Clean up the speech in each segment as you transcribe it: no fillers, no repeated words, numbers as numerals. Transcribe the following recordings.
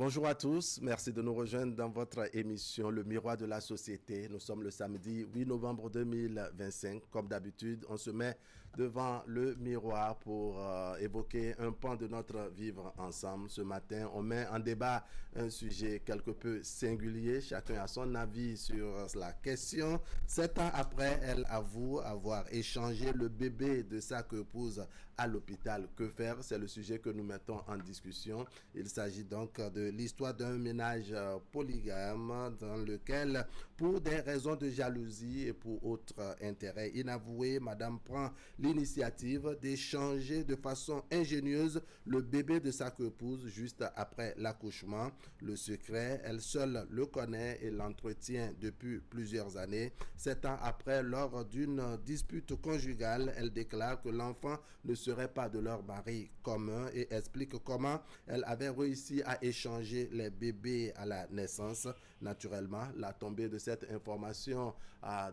Bonjour à tous, merci de nous rejoindre dans votre émission Le Miroir de la Société. Nous sommes le samedi 8 novembre 2025. Comme d'habitude, on se met devant le miroir pour évoquer un pan de notre vivre ensemble. Ce matin, on met en débat un sujet quelque peu singulier. Chacun a son avis sur la question. 7 ans après, elle avoue avoir échangé le bébé de sa épouse à l'hôpital. Que faire? C'est le sujet que nous mettons en discussion. Il s'agit donc de l'histoire d'un ménage polygame dans lequel, pour des raisons de jalousie et pour autres intérêts inavoués, madame prend l'initiative d'échanger de façon ingénieuse le bébé de sa épouse juste après l'accouchement. Le secret, elle seule le connaît et l'entretient depuis plusieurs années. 7 ans après, lors d'une dispute conjugale, elle déclare que l'enfant ne serait pas de leur mari commun et explique comment elle avait réussi à échanger les bébés à la naissance. Naturellement, la tombée de cette information a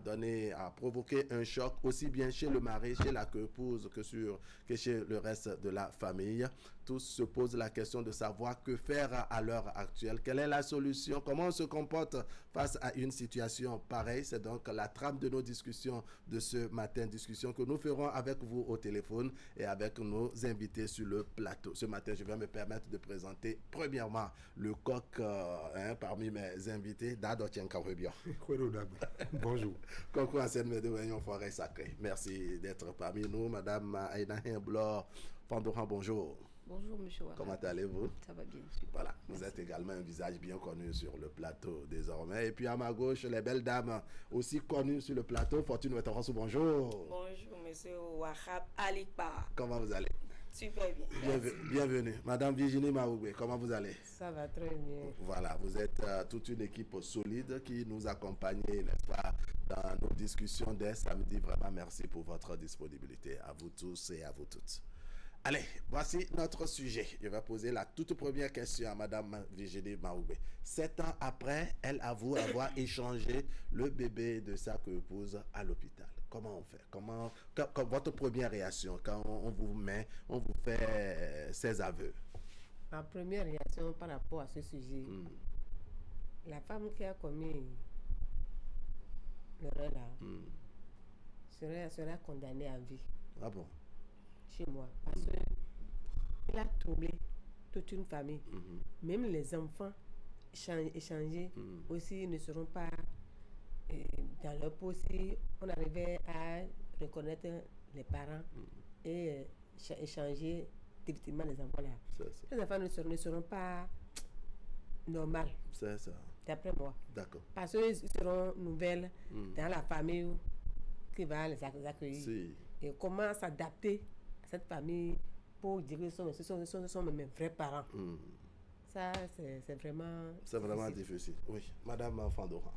provoqué un choc aussi bien chez le mari, chez la épouse que chez le reste de la famille. Tous se posent la question de savoir que faire à l'heure actuelle. Quelle est la solution? Comment on se comporte face à une situation pareille? C'est donc la trame de nos discussions de ce matin, discussion que nous ferons avec vous au téléphone et avec nos invités sur le plateau. Ce matin, je vais me permettre de présenter premièrement le coq parmi mes invités, Dado Tienkarebia. Bonjour. Concours à cette médaille forêt sacrée. Merci d'être parmi nous, Madame Aïna Hemblor Fandoran, bonjour. Bonjour, monsieur Ouara. Comment allez-vous? Ça va bien, super. Voilà, vous êtes également un visage bien connu sur le plateau désormais. Et puis à ma gauche, les belles dames aussi connues sur le plateau. Fortune Wetorosu, bonjour. Bonjour, monsieur Wahab Alikpa. Comment vous allez? Super bien. Bienvenue. Madame Virginie Maougbe, comment vous allez? Ça va très bien. Voilà, vous êtes toute une équipe solide qui nous accompagne, n'est-ce pas, dans nos discussions dès samedi. Vraiment, merci pour votre disponibilité. À vous tous et à vous toutes. Allez, voici notre sujet. Je vais poser la toute première question à Madame Virginie Maougbe. 7 ans après, elle avoue avoir échangé le bébé de sa épouse à l'hôpital. Comment on fait? Votre première réaction quand on vous fait ces aveux? Ma première réaction par rapport à ce sujet, la femme qui a commis l'erreur là sera condamnée à vie. Ah bon? Chez moi, parce qu'il a troublé toute une famille. Même les enfants échangés aussi ne seront pas dans leur peau si on arrivait à reconnaître les parents et échanger effectivement les enfants là. Les enfants ne seront pas normaux. C'est ça. D'après moi. D'accord. Parce qu'ils seront nouvelles dans la famille qui va les accueillir. Si. Et comment s'adapter à cette famille pour dire que ce sont mes vrais parents. Ça, c'est vraiment... C'est vraiment difficile. Oui. Madame Fandoran.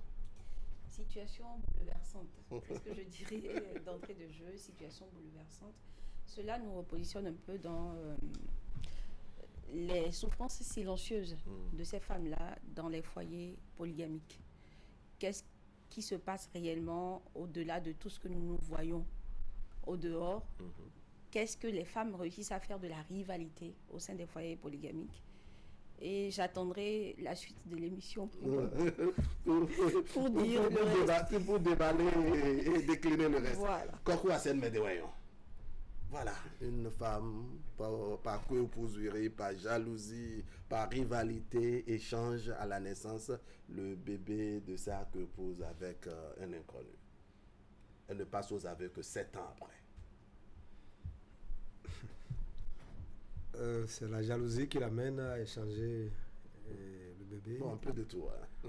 Situation bouleversante. C'est ce que je dirais d'entrée de jeu, situation bouleversante. Cela nous repositionne un peu dans les souffrances silencieuses de ces femmes-là dans les foyers polygamiques. Qu'est-ce qui se passe réellement au-delà de tout ce que nous voyons au dehors? Qu'est-ce que les femmes réussissent à faire de la rivalité au sein des foyers polygamiques? Et j'attendrai la suite de l'émission pour dire le reste. Pour déballer et décliner le reste. Voilà. Coucou à cette médaillon. Voilà, une femme par coépouserie, par jalousie, par rivalité, échange à la naissance le bébé de sa épouse avec un inconnu. Elle ne passe aux aveux que 7 ans après. C'est la jalousie qui l'amène à échanger le bébé. Bon, un peu de tout. Hein.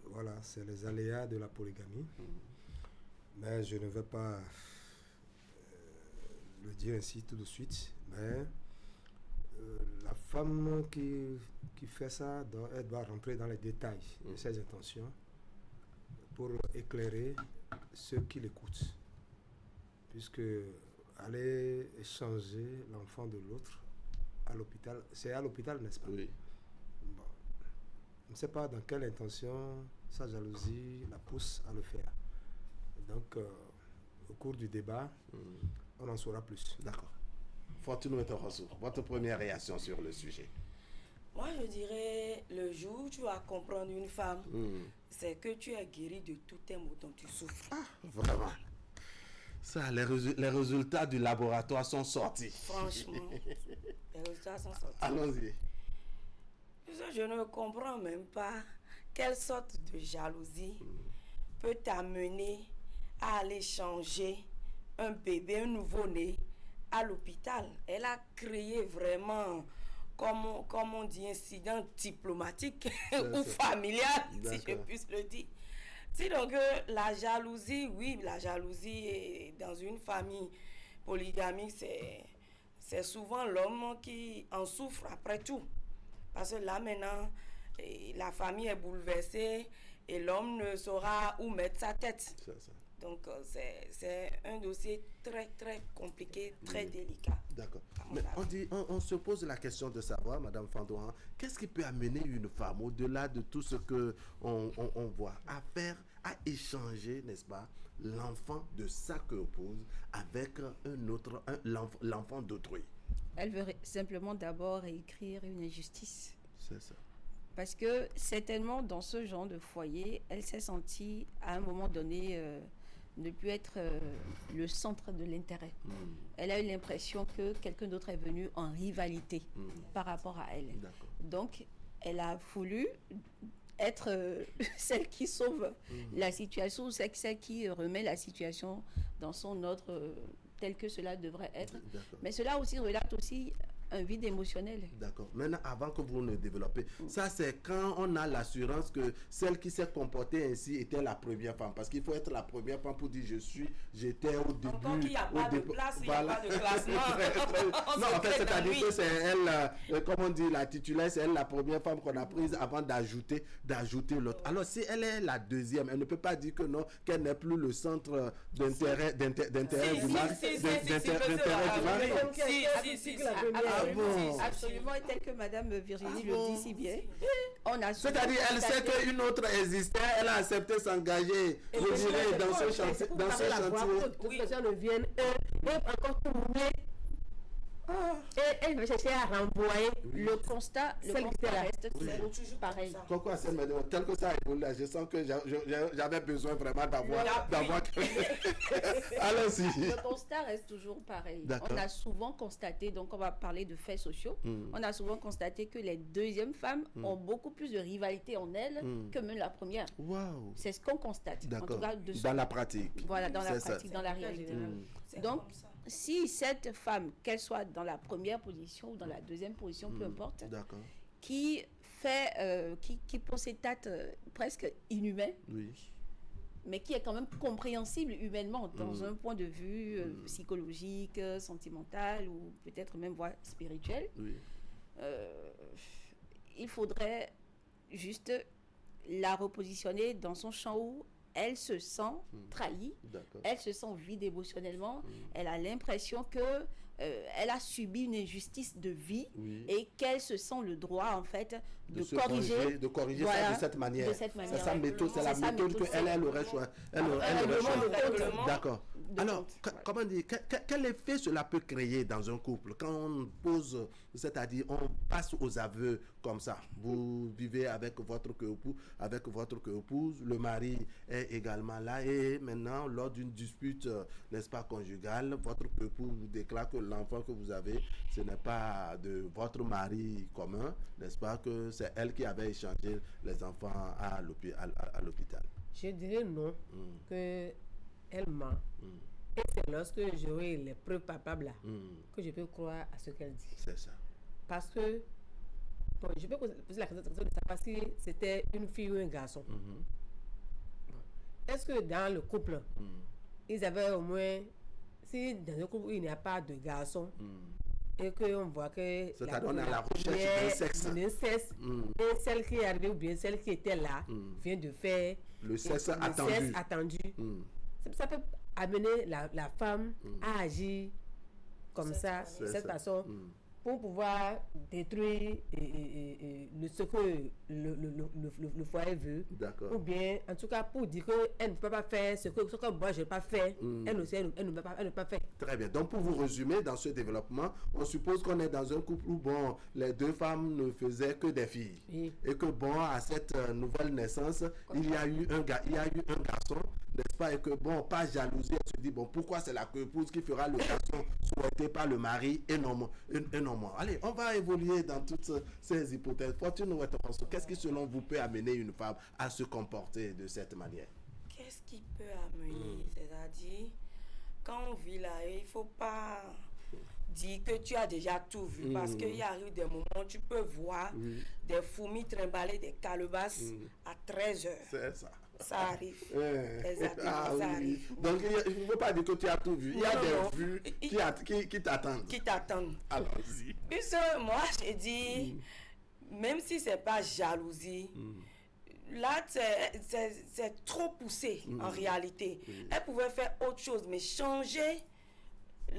Voilà, c'est les aléas de la polygamie. Mais je ne vais pas le dire ainsi tout de suite. Mais la femme qui fait ça, elle doit rentrer dans les détails de ses intentions pour éclairer ceux qui l'écoutent. Puisque aller échanger l'enfant de l'autre à l'hôpital, c'est à l'hôpital, n'est-ce pas? Oui. Bon. Je ne sais pas dans quelle intention sa jalousie la pousse à le faire. Donc, au cours du débat, on en saura plus. D'accord. Fortune Ouettorosso, votre première réaction sur le sujet? Moi, je dirais, le jour où tu vas comprendre une femme, c'est que tu es guéri de tous tes maux dont tu souffres. Vraiment. Ça, les résultats du laboratoire sont sortis. Franchement, les résultats sont sortis. Allons-y. Je ne comprends même pas quelle sorte de jalousie peut t'amener à aller changer un bébé, un nouveau-né à l'hôpital. Elle a créé vraiment, comme on dit, incident diplomatique ou familial, si je puisse le dire. Si donc la jalousie, oui, la jalousie dans une famille polygamique, c'est souvent l'homme qui en souffre après tout. Parce que là maintenant, la famille est bouleversée et l'homme ne saura où mettre sa tête. C'est ça. Donc c'est un dossier très très compliqué, très délicat. D'accord. Mais on se pose la question de savoir, Madame Fandouan, qu'est-ce qui peut amener une femme, au-delà de tout ce qu'on voit, à échanger, n'est-ce pas, l'enfant de sa épouse avec l'enfant d'autrui? Elle veut simplement d'abord réécrire une injustice. C'est ça. Parce que certainement dans ce genre de foyer, elle s'est sentie à un moment donné ne plus être le centre de l'intérêt. Elle a eu l'impression que quelqu'un d'autre est venu en rivalité par rapport à elle. D'accord. Donc, elle a voulu être celle qui sauve la situation, celle qui remet la situation dans son ordre tel que cela devrait être. D'accord. Mais cela aussi relate aussi un vide émotionnel. D'accord. Maintenant, avant que vous ne développez, ça c'est quand on a l'assurance que celle qui s'est comportée ainsi était la première femme. Parce qu'il faut être la première femme pour dire j'étais au début. Encore qu'il n'y a pas de place, il n'y a pas de classement. Non, en fait, c'est-à-dire que c'est elle, comme on dit, la titulaire, c'est elle la première femme qu'on a prise avant d'ajouter l'autre. Alors, si elle est la deuxième, elle ne peut pas dire que non, qu'elle n'est plus le centre d'intérêt du mari. Absolument, tel que Madame Virginie le dit si bien. C'est-à-dire, elle sait qu'une autre existait, elle a accepté s'engager, je dirais, dans ce chantier. Toutes les personnes viennent, et encore tout le monde. Et elle va chercher à renvoyer le constat reste toujours pareil. Pourquoi c'est tel que ça évolue, je sens que j'avais besoin vraiment d'avoir allons-y. Le constat reste toujours pareil. On a souvent constaté, donc on va parler de faits sociaux, on a souvent constaté que les deuxièmes femmes ont beaucoup plus de rivalité en elles que même la première. Wow. C'est ce qu'on constate. En tout cas, dans la pratique. Voilà, dans la pratique, dans la réalité. Donc, si cette femme, qu'elle soit dans la première position ou dans la deuxième position, peu importe, qui possède presque inhumain, mais qui est quand même compréhensible humainement dans un point de vue psychologique, sentimental ou peut-être même voire spirituel, il faudrait juste la repositionner dans son champ où elle se sent trahie, elle se sent vide émotionnellement, elle a l'impression que elle a subi une injustice de vie et qu'elle se sent le droit en fait de corriger ça de cette manière. C'est sa méthode, c'est la méthode qu'elle aurait choisi. D'accord. Alors, comment dire, quel effet cela peut créer dans un couple quand on pose, c'est-à-dire on passe aux aveux comme ça. Vous vivez avec votre épouse, le mari est également là et maintenant lors d'une dispute, n'est-ce pas, conjugale, votre épouse vous déclare que l'enfant que vous avez, ce n'est pas de votre mari commun, n'est-ce pas, que c'est elle qui avait échangé les enfants à l'hôpital. Je dirais non, que elle ment. Et c'est lorsque j'aurai les preuves palpables là que je peux croire à ce qu'elle dit. C'est ça. Parce que, bon, je peux poser la question de savoir si c'était une fille ou un garçon. Est-ce que dans le couple, ils avaient au moins, si dans un couple il n'y a pas de garçon, et qu'on voit que c'est-à-dire on est à la recherche d'un sexe, et celle qui est arrivée ou bien celle qui était là vient de faire le sexe attendu. Ça peut amener la femme à agir comme ça, de cette façon, pour pouvoir détruire ce que le foyer veut. D'accord. Ou bien, en tout cas, pour dire qu'elle ne peut pas faire ce que moi je n'ai pas fait, elle aussi, elle ne peut pas faire. Très bien. Donc, pour vous résumer, dans ce développement, on suppose qu'on est dans un couple où, bon, les deux femmes ne faisaient que des filles. Oui. Et que, bon, à cette nouvelle naissance, il y a eu un garçon, n'est-ce pas? Et que, bon, pas jalousie, elle se dit, bon, pourquoi c'est la épouse qui fera le garçon souhaité par le mari et non moi. Allez, on va évoluer dans toutes ces hypothèses. Fortune Ouettorosso, qu'est-ce qui, selon vous, peut amener une femme à se comporter de cette manière? Qu'est-ce qui peut amener? C'est-à-dire, quand on vit là, il ne faut pas dire que tu as déjà tout vu. Parce qu'il arrive des moments où tu peux voir des fourmis trimballer des calebasses à 13h. C'est ça. Ça arrive. Exactement, Ah, ça oui. arrive. Donc, il ne faut pas dire que tu as tout vu. Il y a des vues qui t'attendent. Qui t'attendent. Allons-y. Puisque moi, j'ai dit, même si ce n'est pas jalousie, là, c'est trop poussé en réalité. Elle pouvait faire autre chose, mais changer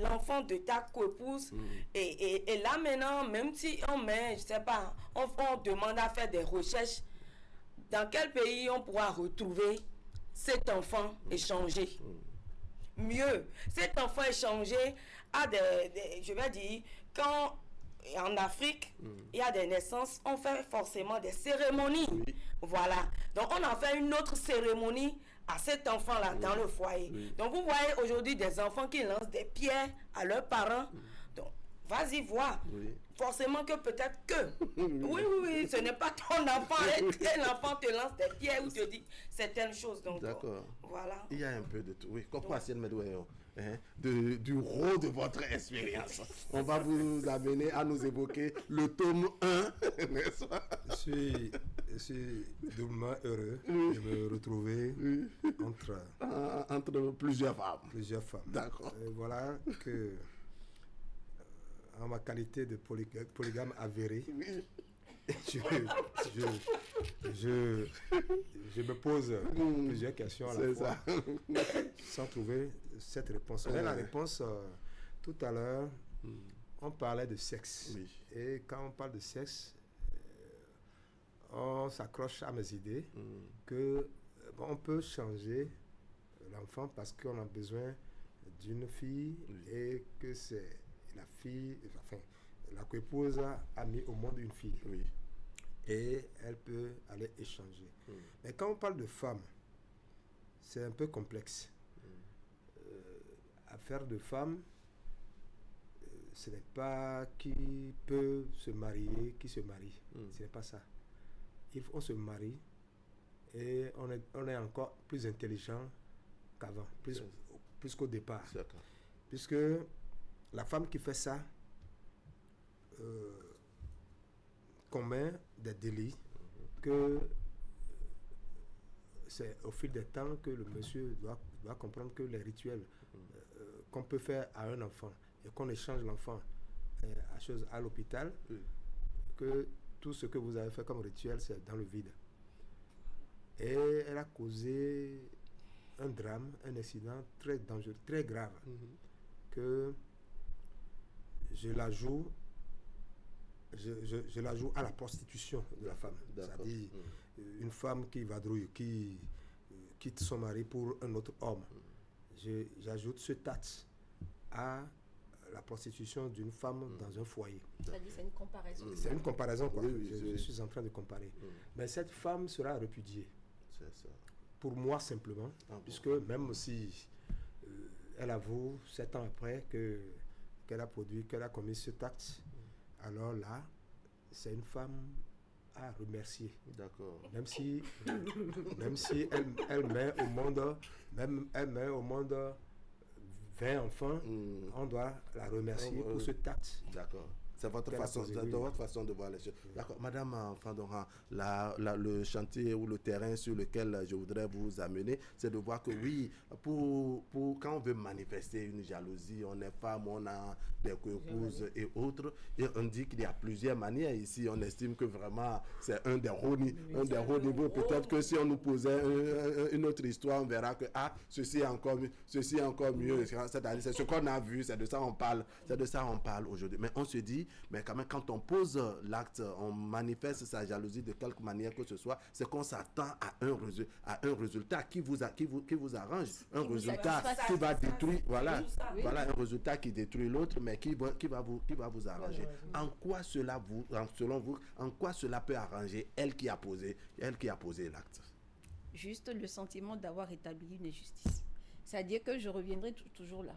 l'enfant de ta coépouse. Et là, maintenant, même si on met, je sais pas, on demande à faire des recherches, dans quel pays on pourra retrouver cet enfant échangé? Mieux, cet enfant échangé a je vais dire, quand en Afrique, il y a des naissances, on fait forcément des cérémonies. Voilà. Donc, on en fait une autre cérémonie à cet enfant-là dans le foyer. Donc, vous voyez aujourd'hui des enfants qui lancent des pierres à leurs parents. Donc, vas-y voir. Forcément que peut-être que... Oui, ce n'est pas ton enfant. Et l'enfant te lance des pierres ou te dit certaines choses. Donc, d'accord. Voilà. Il y a un peu de tout. Oui, comprends, du rôle de votre expérience. On va vous amener à nous évoquer le tome 1, n'est-ce pas? Je suis doublement heureux de me retrouver entre plusieurs femmes. D'accord. Voilà que, en ma qualité de polygame avéré, je me pose plusieurs questions à la fois sans trouver cette réponse. Mais la réponse, tout à l'heure, on parlait de sexe. Et quand on parle de sexe, on s'accroche à mes idées que on peut changer l'enfant parce qu'on a besoin d'une fille et que c'est la fille, enfin, la coépouse a mis au monde une fille. Et elle peut aller échanger. Mais quand on parle de femme, c'est un peu complexe. Affaire de femme, ce n'est pas qui peut se marier, qui se marie. Ce n'est pas ça. On se marie et on est encore plus intelligent qu'avant, plus qu'au départ. Puisque la femme qui fait ça commet des délits que c'est au fil des temps que le monsieur doit comprendre que les rituels qu'on peut faire à un enfant et qu'on échange l'enfant à l'hôpital, que tout ce que vous avez fait comme rituel, c'est dans le vide. Et elle a causé un drame, un incident très dangereux, très grave, que je la joue à la prostitution de la femme. C'est-à-dire une femme qui vadrouille, qui quitte son mari pour un autre homme. J'ajoute ce taxe à la prostitution d'une femme dans un foyer. C'est-à-dire c'est une comparaison. C'est une comparaison, quoi. Je suis en train de comparer. Mais cette femme sera répudiée. C'est ça. Pour moi, simplement. Puisque même si elle avoue 7 ans après qu'elle a commis ce acte, alors là, c'est une femme à remercier. D'accord. Même si elle met au monde 20 enfants, on doit la remercier pour ce tact. D'accord. C'est votre façon de voir les choses. D'accord. Madame Fandoran, le chantier ou le terrain sur lequel je voudrais vous amener, c'est de voir que oui, quand on veut manifester une jalousie, on est femme, on a des coépouses et autres, et on dit qu'il y a plusieurs manières ici. On estime que vraiment c'est un des hauts niveaux. Peut-être que si on nous posait une autre histoire, on verra que ceci est encore mieux. C'est-à-dire c'est ce qu'on a vu, c'est de ça on parle aujourd'hui. Mais on se dit Mais quand même, quand on pose l'acte, on manifeste sa jalousie de quelque manière que ce soit, c'est qu'on s'attend à un résultat qui vous arrange, un résultat qui va détruire, voilà, un résultat qui détruit l'autre, mais qui va vous arranger. Selon vous, en quoi cela peut arranger elle qui a posé l'acte? Juste le sentiment d'avoir établi une injustice. C'est-à-dire que je reviendrai toujours là.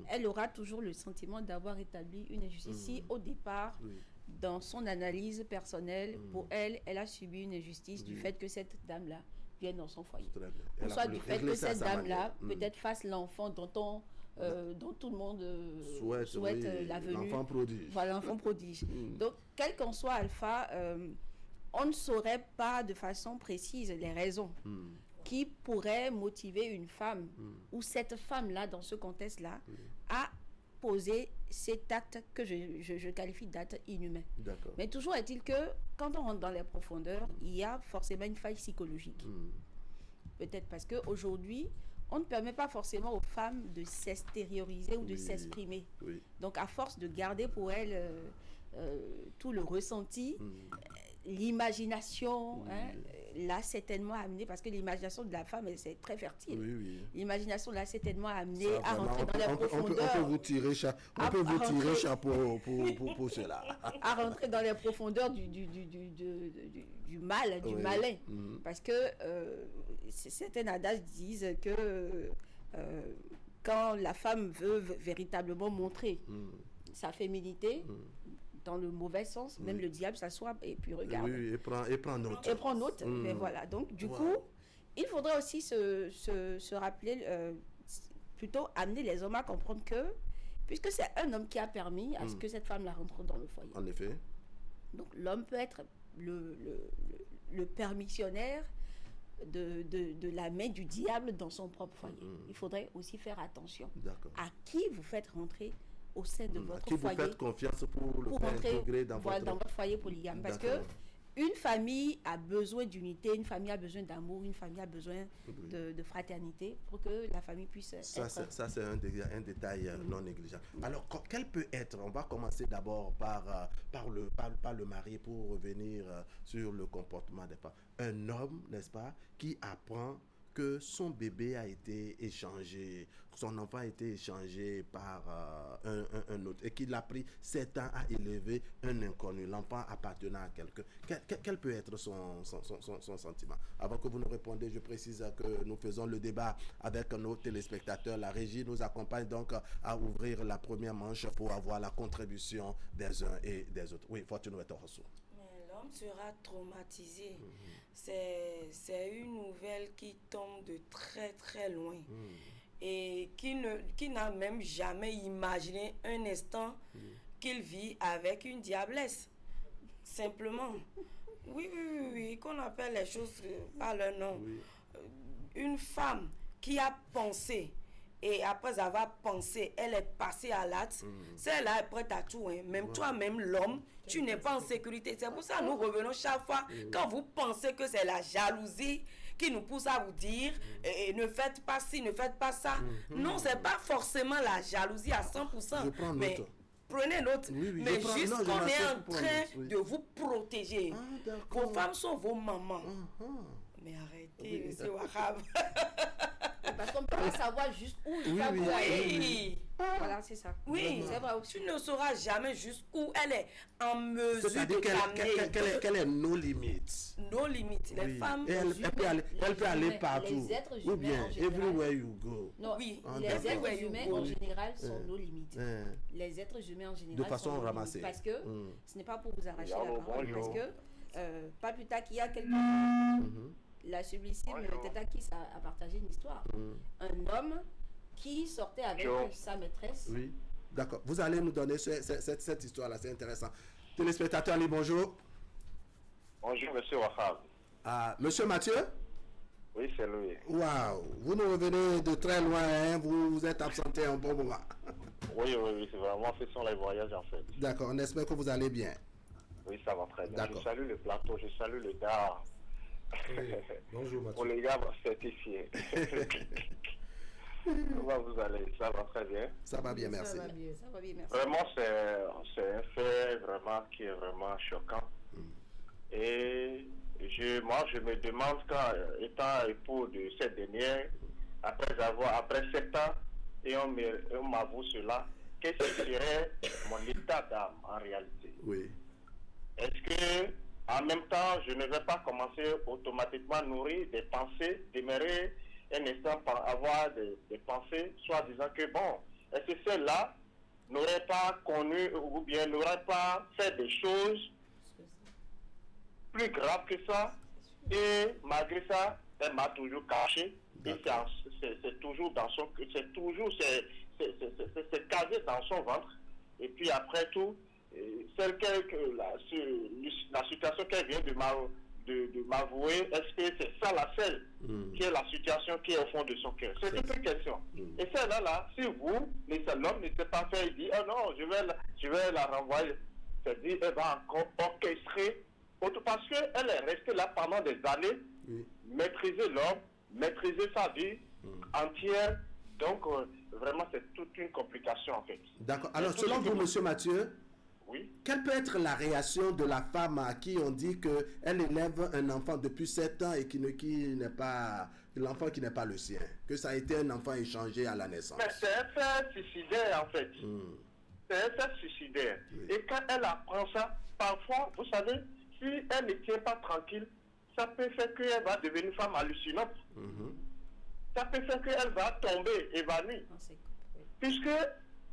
Elle aura toujours le sentiment d'avoir établi une injustice. Si au départ, dans son analyse personnelle, pour elle, elle a subi une injustice du fait que cette dame-là vienne dans son foyer. Ou soit du fait que cette dame-là peut-être fasse l'enfant dont tout le monde souhaite la venue. L'enfant prodige. Voilà, l'enfant prodige. Donc, quel qu'en soit Alpha, on ne saurait pas de façon précise les raisons qui pourraient motiver une femme ou cette femme-là, dans ce contexte-là, à poser cet acte que je qualifie d'acte inhumain. Mais toujours est-il que, quand on rentre dans les profondeurs, il y a forcément une faille psychologique. Peut-être parce qu'aujourd'hui, on ne permet pas forcément aux femmes de s'extérioriser ou de s'exprimer. Donc, à force de garder pour elles tout le ressenti, l'imagination l'a certainement amené, parce que l'imagination de la femme, c'est très fertile. L'imagination l'a certainement amené à rentrer dans les profondeurs. On peut vous tirer chapeau pour cela. À rentrer dans les profondeurs du mal, du malin. Parce que certains adages disent que quand la femme veut véritablement montrer sa féminité, dans le mauvais sens, même le diable s'assoit et puis regarde. Et prend note. Et prend note. Mais voilà. Donc, du coup, il faudrait aussi se rappeler, plutôt amener les hommes à comprendre que, puisque c'est un homme qui a permis à ce que cette femme la rentre dans le foyer. En effet. Donc, l'homme peut être le permissionnaire de la main du diable dans son propre foyer. Il faudrait aussi faire attention à qui vous faites rentrer au sein de votre qui foyer. Vous faites confiance pour le faire intégrer dans votre foyer polygame. Parce que une famille a besoin d'unité, une famille a besoin d'amour, une famille a besoin de fraternité pour que la famille puisse ça, c'est un détail non négligeable. Alors, quel peut être, on va commencer d'abord par le mari pour revenir sur le comportement des femmes. Un homme, n'est-ce pas, qui apprend que son bébé a été échangé, son enfant a été échangé par un autre et qu'il a pris 7 ans à élever un inconnu, l'enfant appartenant à quelqu'un. Quel peut être son sentiment? Avant que vous nous répondiez, je précise que nous faisons le débat avec nos téléspectateurs. La régie nous accompagne donc à ouvrir la première manche pour avoir la contribution des uns et des autres. Oui, Fortune Wetoroso. L'homme sera traumatisé. C'est une nouvelle qui tombe de très très loin et qui n'a même jamais imaginé un instant qu'il vit avec une diablesse. Simplement. Oui, qu'on appelle les choses par leur nom. Une femme qui a pensé, et après avoir pensé, elle est passée à l'acte, celle-là est prête à tout. Même toi-même, l'homme, tu n'es pas en sécurité. C'est pour ça que nous revenons chaque fois, quand vous pensez que c'est la jalousie qui nous pousse à vous dire ne faites pas ci, ne faites pas ça. Non, c'est pas forcément la jalousie à 100%. Mais prenez note. Mais juste qu'on est en train de vous protéger. Vos femmes sont vos mamans. Mais arrêtez, monsieur Wahab. Parce qu'on peut pas savoir juste où il va aller. Voilà, c'est ça. Oui, c'est vrai. Tu ne sauras jamais jusqu'où elle est en mesure de t'amener. Quelles sont nos limites? Nos limites. Les femmes. Elle peut aller partout. Les êtres ou bien, everywhere you go. Non, les êtres humains en général sont nos limites. Les êtres humains en général de façon ramassée. Parce que ce n'est pas pour vous arracher la parole. Parce que, pas plus tard qu'il y a quelques temps, la sublissime Tetakis a partagé une histoire. Un homme qui sortait avec sa maîtresse. Oui, d'accord. Vous allez nous donner cette histoire-là, c'est intéressant. Téléspectateur, Ali, bonjour. Bonjour, monsieur Wahab. Monsieur Mathieu? Oui, c'est lui. Waouh, vous nous revenez de très loin, hein? Vous êtes absenté un bon moment. Oui, c'est vraiment, ce sont les voyages en fait. D'accord, on espère que vous allez bien. Oui, ça va très bien. Je salue le plateau, je salue le gars. Oui. Bonjour Mathieu. Pour les gars certifiés. Comment vous allez? Ça va très bien? Ça va bien, merci. Ça va bien, merci. Vraiment, c'est un fait vraiment qui est vraiment choquant. Et moi, je me demande quand, étant époux de cette dernière, après 7 ans, et on m'avoue cela, qu'est-ce que serait mon état d'âme en réalité? Oui. Est-ce que, en même temps, je ne vais pas commencer automatiquement à nourrir des pensées, d'aimer un instant avoir des pensées, soit disant que bon, est-ce que celle-là n'aurait pas connu ou bien n'aurait pas fait des choses plus graves que ça, et malgré ça, elle m'a toujours caché, et c'est toujours dans son, c'est casé dans son ventre, et puis après tout, la situation qu'elle vient de m'avouer, est-ce que c'est ça la seule qui est la situation qui est au fond de son cœur? C'est une question. Et celle-là, si vous, l'homme ne s'est pas fait, il dit, oh non, je vais la renvoyer, c'est-à-dire, elle va encore orchestrer, parce qu'elle est restée là pendant des années, maîtriser l'homme, maîtriser sa vie entière, donc vraiment c'est toute une complication en fait. D'accord. Alors selon vous, monsieur Mathieu, oui. Quelle peut être la réaction de la femme à qui on dit qu'elle élève un enfant depuis 7 ans et qui n'est pas l'enfant qui n'est pas le sien, que ça a été un enfant échangé à la naissance? Mais c'est un fait suicidaire en fait. C'est un fait suicidaire. Oui. Et quand elle apprend ça, parfois, vous savez, si elle ne tient pas tranquille, ça peut faire qu'elle va devenir une femme hallucinante. Ça peut faire qu'elle va tomber évanouie. Puisque,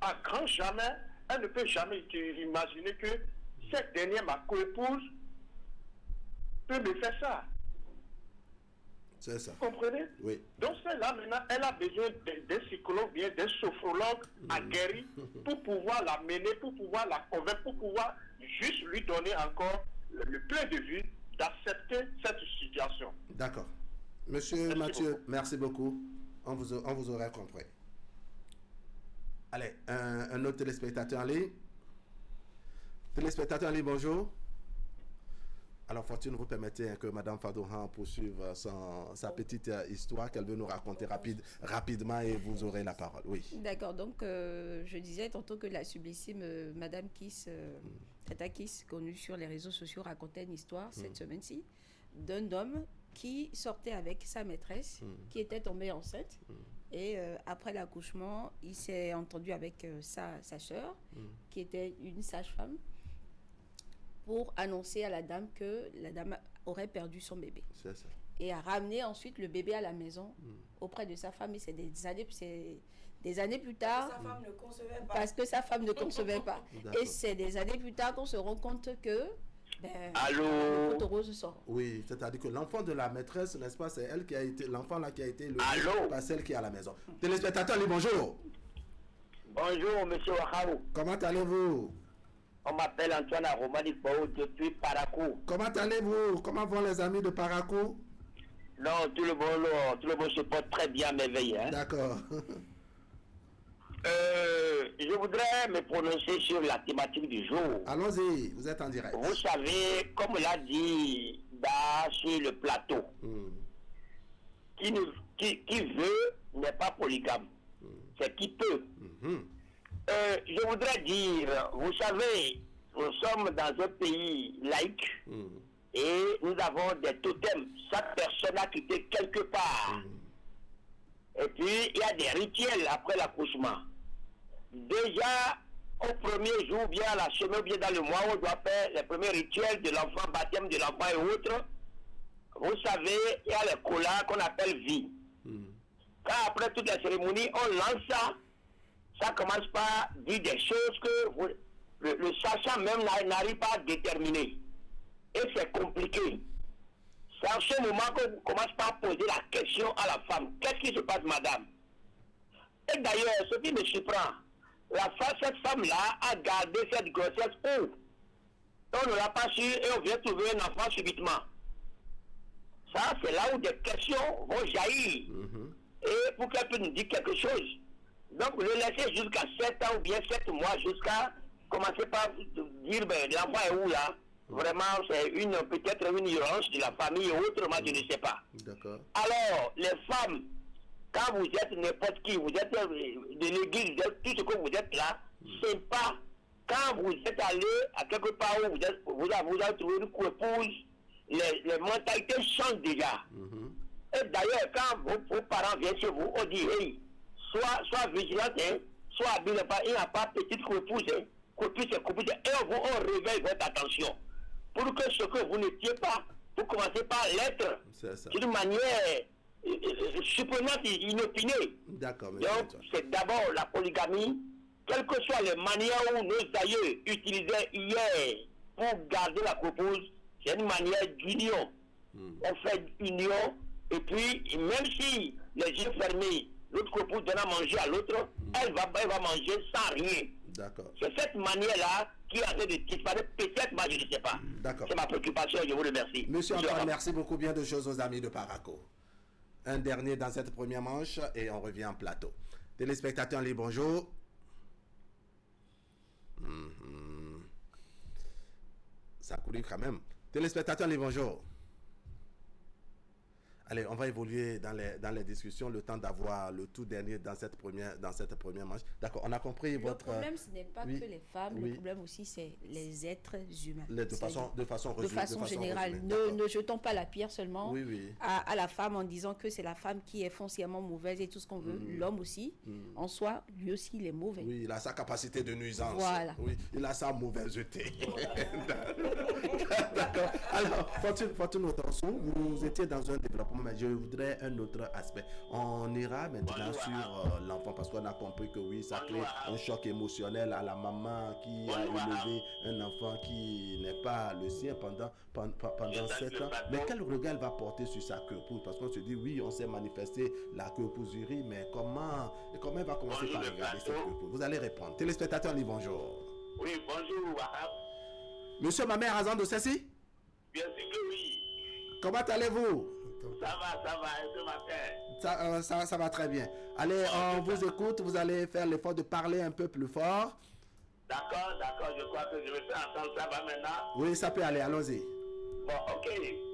à grand jamais, elle ne peut jamais imaginer que cette dernière, ma co-épouse, peut me faire ça. C'est ça. Vous comprenez? Oui. Donc celle-là, maintenant, elle a besoin d'un psychologue, bien d'un sophrologue aguerri pour pouvoir la mener, pour pouvoir la convaincre, pour pouvoir juste lui donner encore le plein de vue d'accepter cette situation. D'accord. Monsieur Mathieu, merci beaucoup. On vous aurait compris. Allez, un autre téléspectateur en ligne. Téléspectateur en ligne, bonjour. Alors, Fortune, vous permettez que Mme Fadouhan poursuive sa petite histoire qu'elle veut nous raconter rapidement et vous aurez la parole. Oui. D'accord, donc je disais tantôt que la sublissime Mme Kiss, Tata Kiss, connue sur les réseaux sociaux, racontait une histoire cette semaine-ci d'un homme qui sortait avec sa maîtresse, qui était tombée enceinte. Et après l'accouchement, il s'est entendu avec sa sœur, qui était une sage-femme, pour annoncer à la dame que la dame aurait perdu son bébé. C'est ça. Et a ramené ensuite le bébé à la maison auprès de sa femme. Et c'est des années plus tard. Sa femme ne concevait pas. Parce que sa femme ne concevait pas. Et c'est des années plus tard qu'on se rend compte que le poteau rose sort. Oui, c'est-à-dire que l'enfant de la maîtresse, n'est-ce pas, c'est elle qui a été, l'enfant là qui a été pas celle qui est à la maison. Téléspectateur, bonjour. Bonjour, monsieur Wahaou. Comment allez-vous? On m'appelle Antoine Romani Bao depuis Parakou. Comment allez-vous? Comment vont les amis de Parakou? Non, tout le monde se porte très bien, merveilleux. Hein? D'accord. Je voudrais me prononcer sur la thématique du jour. Allons-y, vous êtes en direct. Vous savez, comme l'a dit sur le plateau, qui veut n'est pas polygame. C'est qui peut. Je voudrais dire, vous savez, nous sommes dans un pays laïque et nous avons des totems. Chaque personne a quitté quelque part. Et puis, il y a des rituels après l'accouchement. Déjà, au premier jour, bien à la semaine, bien dans le mois, on doit faire les premiers rituels de l'enfant, baptême de l'enfant et autres. Vous savez, il y a les colas qu'on appelle vie. Quand après toutes les cérémonies, on lance ça. Ça commence par dire des choses que le sachant même n'arrive pas à déterminer. Et c'est compliqué. C'est en ce moment qu'on commence par poser la question à la femme. Qu'est-ce qui se passe, madame? Et d'ailleurs, ce qui me surprend, cette femme-là a gardé cette grossesse où on ne l'a pas su et on vient trouver un enfant subitement. Ça, c'est là où des questions vont jaillir. Et pour qu'elle puisse nous dire quelque chose. Donc, le laisser jusqu'à 7 ans ou bien 7 mois, jusqu'à commencer par dire, l'enfant est où là? Vraiment, c'est peut-être une ignorance de la famille et autrement, je ne sais pas. D'accord. Alors, les femmes quand vous êtes n'importe qui, vous êtes de l'église, tout ce que vous êtes là, c'est pas quand vous êtes allé à quelque part où vous avez trouvé une épouse, les mentalités changent déjà. Et d'ailleurs, quand vos parents viennent chez vous, on dit, hey, sois vigilante, hein, sois habile, il n'y a pas petite épouse, hein, et on réveille votre attention. Pour que ce que vous n'étiez pas, vous commencez par l'être d'une manière surprenante, inopinée. D'accord. Donc, c'est d'abord la polygamie, quelles que soient les manières où nos aïeux utilisaient hier pour garder la épouse, c'est une manière d'union. On fait union, et puis, même si les yeux fermés, l'autre épouse donne à manger à l'autre, elle va manger sans rien. D'accord. C'est cette manière-là qui est en train de disparaître. Peut-être, moi, je ne sais pas. D'accord. C'est ma préoccupation, je vous remercie. Monsieur Antoine, merci beaucoup. Bien de choses aux amis de Paraco. Un dernier dans cette première manche et on revient en plateau. Téléspectateurs en ligne, bonjour. Ça coule quand même. Téléspectateurs en ligne, bonjour. Allez, on va évoluer dans les discussions, le temps d'avoir le tout dernier dans cette première manche. D'accord, on a compris votre... Le problème, ce n'est pas que les femmes, le problème aussi, c'est les êtres humains. De façon générale. Ne jetons pas la pierre seulement à la femme en disant que c'est la femme qui est foncièrement mauvaise et tout ce qu'on veut. L'homme aussi, en soi, lui aussi, il est mauvais. Oui, il a sa capacité de nuisance. Voilà. Oui, il a sa mauvaiseté. D'accord. Alors, Fortune Otansou, vous étiez dans un développement, mais je voudrais un autre aspect. On ira maintenant sur l'enfant, parce qu'on a compris que oui, ça crée un choc émotionnel à la maman qui a élevé un enfant qui n'est pas le sien pendant 7 ans. Mais quel regard elle va porter sur sa queue-pousse? Parce qu'on se dit, oui, on s'est manifesté la queue-pousserie, mais comment elle va commencer par regarder cette queue-pousse? Vous allez répondre. Téléspectateurs, bonjour. Oui, bonjour, Wahab. Monsieur ma mère Azan de Cessi? Bien sûr que oui. Comment allez-vous? Ça va, et ce matin? Ça va très bien. Allez, on vous écoute, vous allez faire l'effort de parler un peu plus fort. D'accord, je crois que je vais faire entendre ça va maintenant. Oui, ça peut aller, allons-y. Bon, ok,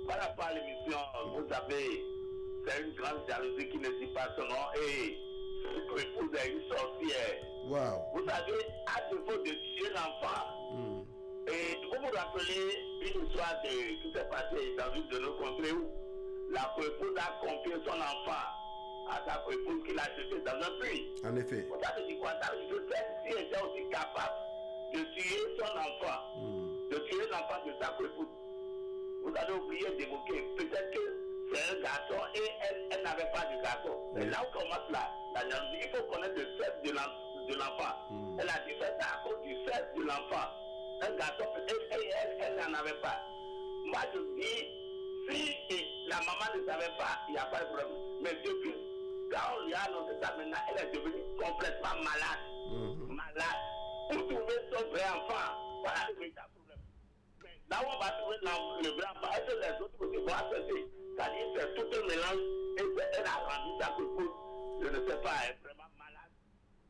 par rapport à l'émission, vous savez, c'est une grande jalousie qui ne dit pas son nom et votre épouse est une sorcière. Wow. Vous savez, à défaut de tuer l'enfant, et vous vous rappelez une histoire qui s'est passée dans une de nos contrées où la épouse a confié son enfant à sa épouse qu'il a jeté dans un puits. En effet. Vous savez dit quoi? Ça veut dire que si elle était aussi capable de tuer son enfant, de tuer l'enfant de sa épouse, vous avez oublié d'évoquer, peut-être que c'est un garçon et elle n'avait pas de garçon. Mais là où commence la jalousie, il faut connaître le sexe de l'enfant. Elle a dit ça à cause du sexe de l'enfant. Un garçon, elle n'en avait pas. Moi je dis, si la maman ne savait pas, il n'y a pas de problème. Mais depuis, quand on lui a annoncé ça maintenant, elle est devenue complètement malade. Malade. Pour trouver son vrai enfant, voilà le véritable problème. Mais là où on va trouver le vrai enfant, est-ce que les autres côtés vont accepter? C'est-à-dire c'est tout un mélange et elle a rendu sa coupe. Je ne sais pas, elle est vraiment malade.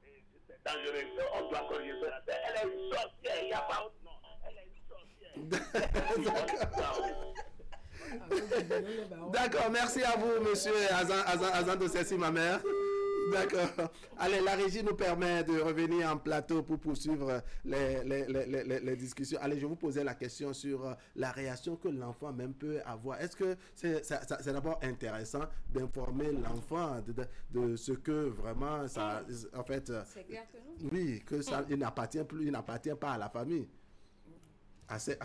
Et c'est dangereux. On doit corriger cela. Elle est une sorcière, il n'y a pas autre nom. Elle est une sorcière. D'accord, merci à vous, monsieur Azan de Cessi, ma mère. D'accord. Allez, la régie nous permet de revenir en plateau pour poursuivre les discussions. Allez, je vous posais la question sur la réaction que l'enfant même peut avoir. Est-ce que c'est d'abord intéressant d'informer l'enfant de ce que vraiment ça, en fait, c'est clair que non. Oui, que ça, il n'appartient pas à la famille. À 7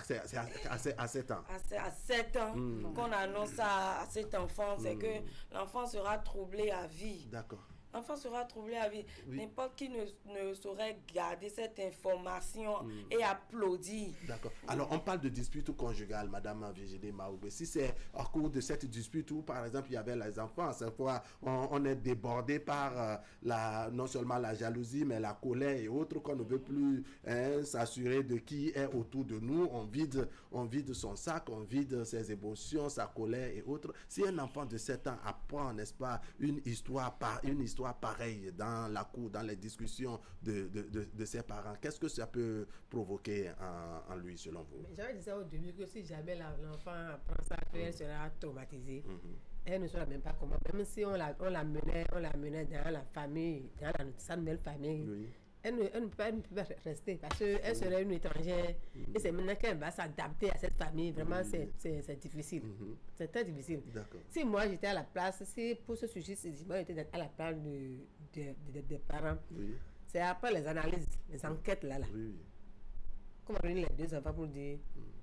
ans. À 7 ans qu'on annonce à cet enfant, c'est que l'enfant sera troublé à vie. D'accord. L'enfant sera troublé à vie. Oui. N'importe qui ne saurait garder cette information et applaudir. D'accord. Alors, on parle de dispute conjugale, Madame Virginie Maoubé. Si c'est à cause de cette dispute où, par exemple, il y avait les enfants, cette fois, on est débordé par non seulement la jalousie, mais la colère et autres, qu'on ne veut plus s'assurer de qui est autour de nous. On vide son sac, on vide ses émotions, sa colère et autres. Si un enfant de 7 ans apprend, n'est-ce pas, une histoire pareille dans la cour, dans les discussions de ses parents, qu'est-ce que ça peut provoquer en lui, selon vous? J'avais dit ça au début, que si jamais l'enfant apprend ça, elle sera traumatisée. elle ne saura même pas comment. Même si on la menait dans la famille, dans sa nouvelle famille, Oui. elle ne peut pas rester parce qu'elle serait une étrangère. Et c'est maintenant qu'elle va s'adapter à cette famille. Vraiment, c'est difficile. C'est très difficile. D'accord. Si moi j'étais à la place, si pour ce sujet, si moi j'étais à la place des parents, Oui. c'est après les analyses, les enquêtes là. Oui. Comment réunir les deux enfants pour dire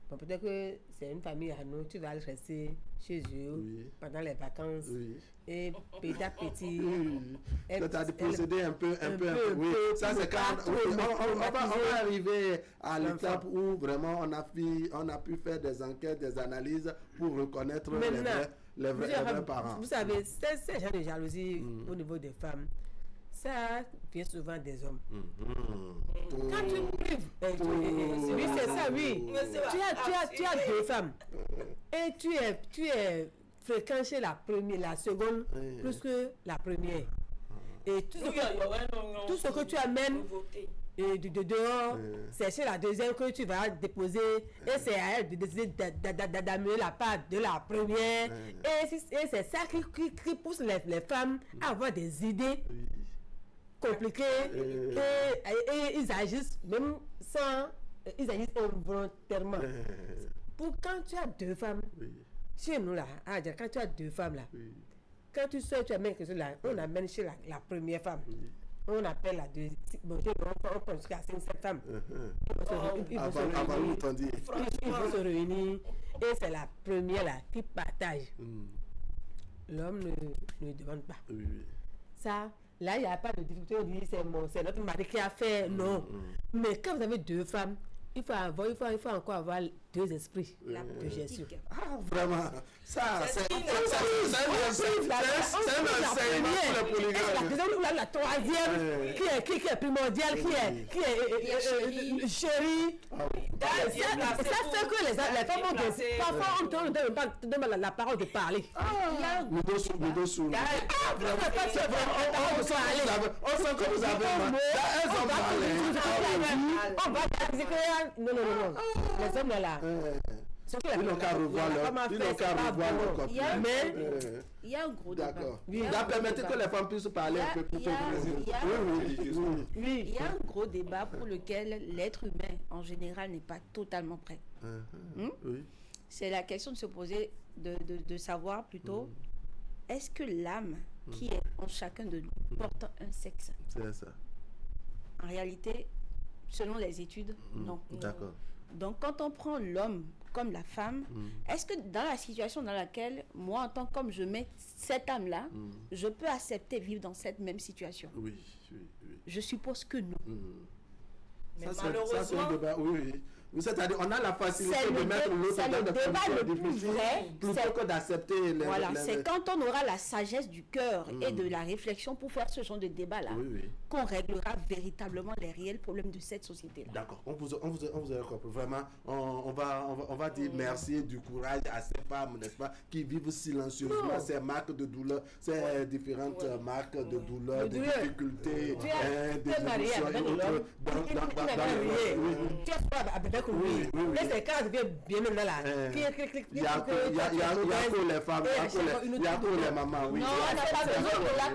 bon, peut-être que c'est une famille à nous, tu vas aller rester chez eux pendant les vacances. Oui. Et petit à petit. Tu as procédé un peu. Oui. Ça, c'est quand on va arriver à l'étape où vraiment on a pu faire des enquêtes, des analyses pour reconnaître les vrais parents. Vous savez, ces gens de jalousie au niveau des femmes, ça vient souvent des hommes. Quand tu prives, oui, c'est ça, oui. Tu as deux femmes et tu es fréquent chez la seconde plus que la première. Et tout ce que tu amènes de dehors, c'est chez la deuxième que tu vas déposer et c'est à elle de décider d'amener la part de la première. Et c'est ça qui pousse les femmes à avoir des idées compliquées et ils agissent même sans, ils agissent involontairement. Pour quand tu as deux femmes, chez nous là, quand tu as deux femmes là, quand tu sors, tu amènes quelque chose là, on amène chez la première femme. On appelle la deuxième. Bon, on prend jusqu'à 5-7 femmes. Ils vont se réunir et c'est la première là qui partage. L'homme ne demande pas. Ça, là, il n'y a pas de difficulté. On dit c'est notre mari qui a fait. Non. Mais quand vous avez deux femmes, il faut encore avoir deux esprits de gestion. Ah, vraiment. Ça, c'est un enseignement pour les polygames. La troisième, qui est primordiale, qui est chérie. Ça fait que les femmes ont des... Parfois, on ne donne pas la parole de parler. Nous sous. On sent que vous avez mal. Elles ont parlé. On va dire que... Non. Les hommes là. Ils n'ont qu'à revoir leur copie. Mais il y a un gros débat. D'accord. Permettez que les femmes puissent parler un peu plus tôt. Il y a un gros débat pour lequel l'être humain en général n'est pas totalement prêt. C'est la question de se poser, de savoir plutôt, est-ce que l'âme qui est en chacun de nous porte un sexe? C'est ça. En réalité, selon les études, non. D'accord. Donc, quand on prend l'homme comme la femme, est-ce que dans la situation dans laquelle, moi, en tant qu'homme, je mets cette âme-là, je peux accepter vivre dans cette même situation? Oui. Je suppose que non. Mais malheureusement... c'est un débat, oui. C'est-à-dire, on a la facilité de mettre l'autre dans des conditions difficiles plutôt que d'accepter les... Voilà, c'est quand on aura la sagesse du cœur et de la réflexion pour faire ce genre de débat-là qu'on réglera véritablement les réels problèmes de cette société-là. D'accord, on vous a compris. Vraiment, on va dire merci et du courage à ces femmes, n'est-ce pas, qui vivent silencieusement ces marques de douleur, ces différentes marques de douleur, de difficultés, des émotions et autres. Oui. Mais c'est quand ça devient bien maintenant là. Il y a que les femmes, il y a que les mamans. Non, on n'a pas besoin de la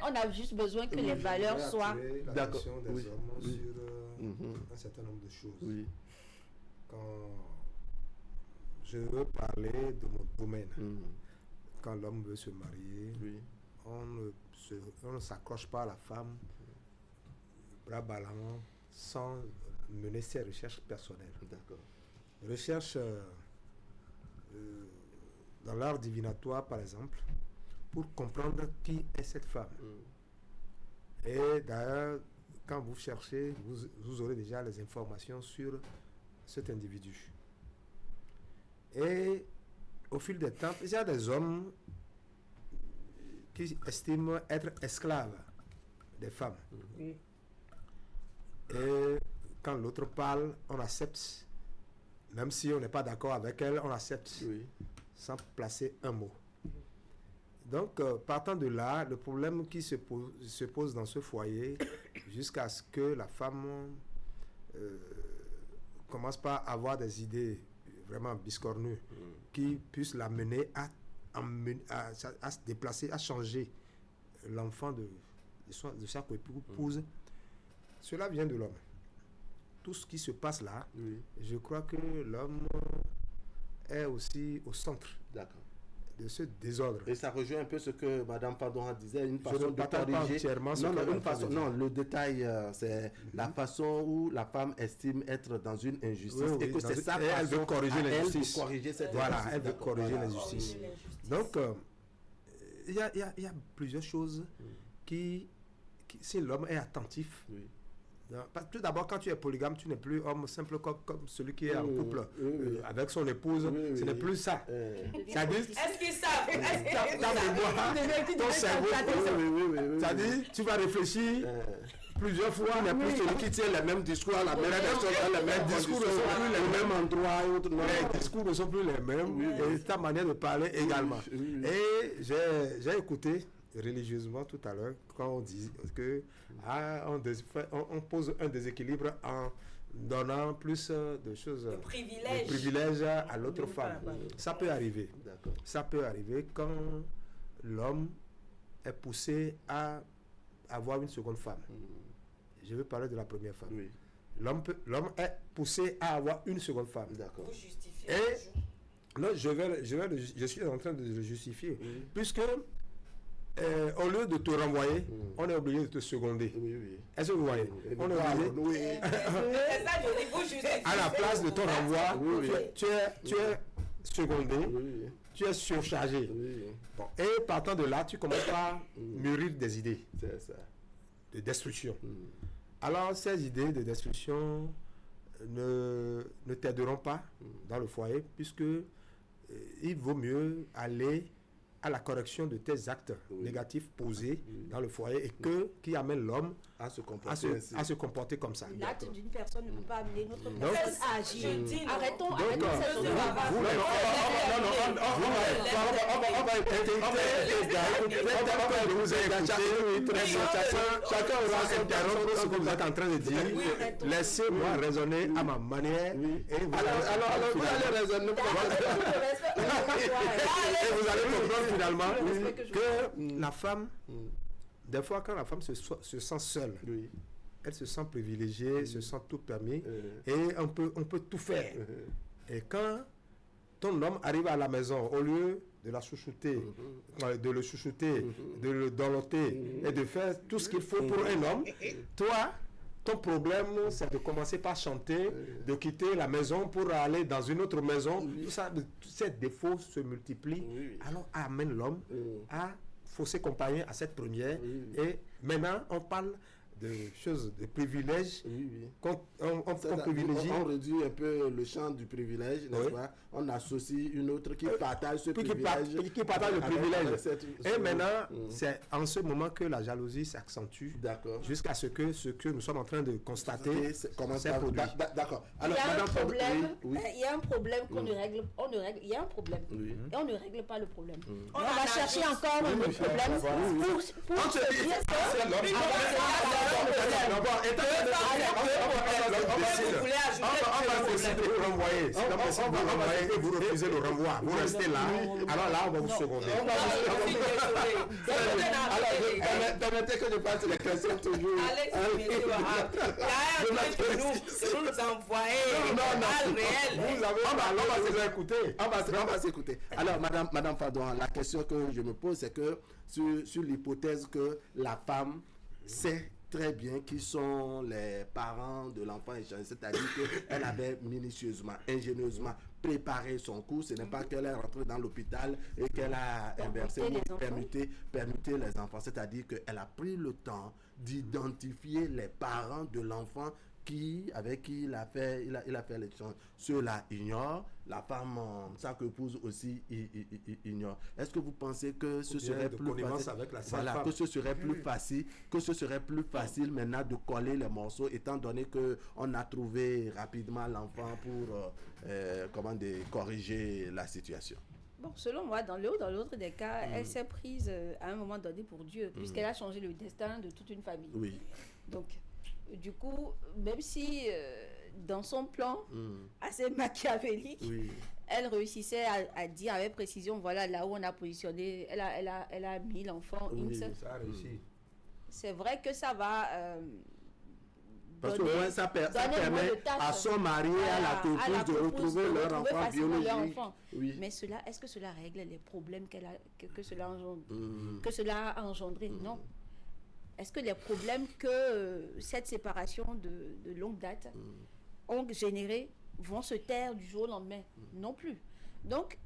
on a juste besoin que les valeurs soient... D'accord. Des hommes sur un certain nombre de choses. Quand je veux parler de mon domaine, quand l'homme veut se marier, on ne s'accroche pas à la femme bras ballants sans mener ses recherches personnelles. D'accord. Recherche dans l'art divinatoire, par exemple, pour comprendre qui est cette femme. Et d'ailleurs, quand vous cherchez, vous aurez déjà les informations sur cet individu. Et au fil des temps, il y a des hommes qui estiment être esclaves des femmes. Et quand l'autre parle, on accepte, même si on n'est pas d'accord avec elle, on accepte sans placer un mot. Donc, partant de là, le problème qui se pose dans ce foyer, jusqu'à ce que la femme commence par avoir des idées vraiment biscornues qui puissent l'amener à à se déplacer, à changer l'enfant de sa épouse, cela vient de l'homme. Tout ce qui se passe là, je crois que l'homme est aussi au centre de ce désordre. Et ça rejoint un peu ce que Mme Fadon disait, une façon de corriger. Le détail, c'est la façon où la femme estime être dans une injustice et que c'est sa façon. Elle veut corriger l'injustice. Elle veut corriger l'injustice. Donc, il y a plusieurs choses qui, si l'homme est attentif, tout d'abord, quand tu es polygame, tu n'es plus homme simple comme celui qui est en couple avec son épouse. Ce n'est plus ça. Est-ce qu'ils savent? Ton cerveau, c'est-à-dire, tu vas réfléchir plusieurs fois. Tu n'es plus celui qui tient les mêmes discours à la même personne, les mêmes discours ne sont plus les mêmes endroits. Les discours ne sont plus les mêmes et ta manière de parler également. Et j'ai écouté religieusement tout à l'heure quand on dit que on pose un déséquilibre en donnant plus de choses, de privilèges à l'autre femme. Ça peut arriver. Ça peut arriver quand l'homme est poussé à avoir une seconde femme. Je veux parler de la première femme. L'homme est poussé à avoir une seconde femme. Vous justifiez. Et là, je suis en train de le justifier, puisque au lieu de te renvoyer, on est obligé de te seconder. Est-ce que vous voyez? On est obligé. À la place de ton renvoi, tu es secondé, tu es surchargé. Bon, et partant de là, tu commences à mûrir des idées de destruction. Alors, ces idées de destruction ne t'aideront pas dans le foyer, puisque il vaut mieux aller à la correction de tes actes négatifs posés dans le foyer et qui amène l'homme à se comporter comme ça. L'acte d'une personne ne peut pas amener notre personne à agir. Arrêtons cette chacun aura interrompre ce que vous êtes en train de dire. Laissez-moi raisonner à ma manière. Alors vous allez raisonner. Et vous allez comprendre finalement que la femme, des fois quand la femme se sent seule, elle se sent privilégiée, se sent tout permis et on peut tout faire. Et quand ton homme arrive à la maison, au lieu de la chouchouter, de le chouchouter, de le dorloter et de faire tout ce qu'il faut pour un homme, toi, ton problème, c'est de commencer par chanter, de quitter la maison pour aller dans une autre maison. Tout ça, tous ces défauts se multiplient. Alors, amène l'homme à fausser compagnie à cette première. Et maintenant, on parle de choses, de privilèges. On privilégie. On réduit un peu le champ du privilège, n'est-ce pas? On associe une autre qui partage ce privilège. Qui partage le privilège. Et maintenant, c'est en ce moment que la jalousie s'accentue. Jusqu'à ce que nous sommes en train de constater s'est produit. D'accord. Alors, il y a un problème qu'on ne règle. Il y a un problème. Et on ne règle pas le problème. On va chercher encore le problème pour se dire que On va essayer de vous renvoyer. Et vous refusez le renvoi. Vous restez là. Alors là, on va vous seconder. Alors, permettez que je passe les questions toujours. Nous envoyer on va s'écouter. Alors, Madame Fadon, la question que je me pose, c'est que sur l'hypothèse que la femme sait très bien qui sont les parents de l'enfant échangé, c'est-à-dire qu'elle avait minutieusement, ingénieusement préparé son coup. Ce n'est pas qu'elle est rentrée dans l'hôpital et qu'elle a inversé ou permuté les enfants, c'est-à-dire qu'elle a pris le temps d'identifier les parents de l'enfant avec qui il a fait l'échange. Ceux-là ignorent, la femme, sa épouse aussi ignore. Est-ce que vous pensez que ce serait plus facile avec la que ce serait plus facile maintenant de coller les morceaux, étant donné que on a trouvé rapidement l'enfant pour corriger la situation? Bon, selon moi, dans l'autre des cas, elle s'est prise à un moment donné pour Dieu, puisqu'elle a changé le destin de toute une famille. Oui. Donc, du coup, même si dans son plan assez machiavélique, elle réussissait à dire avec précision, voilà, là où on a positionné, elle a mis l'enfant. Ça a réussi. C'est vrai que ça va... parce que ça permet à son mari et à la épouse de retrouver leur enfant biologique. Oui. Mais est-ce que cela règle les problèmes que cela engendre, que cela a engendré? Non. Est-ce que les problèmes que cette séparation de longue date ont généré vont se taire du jour au lendemain? Non plus. Donc,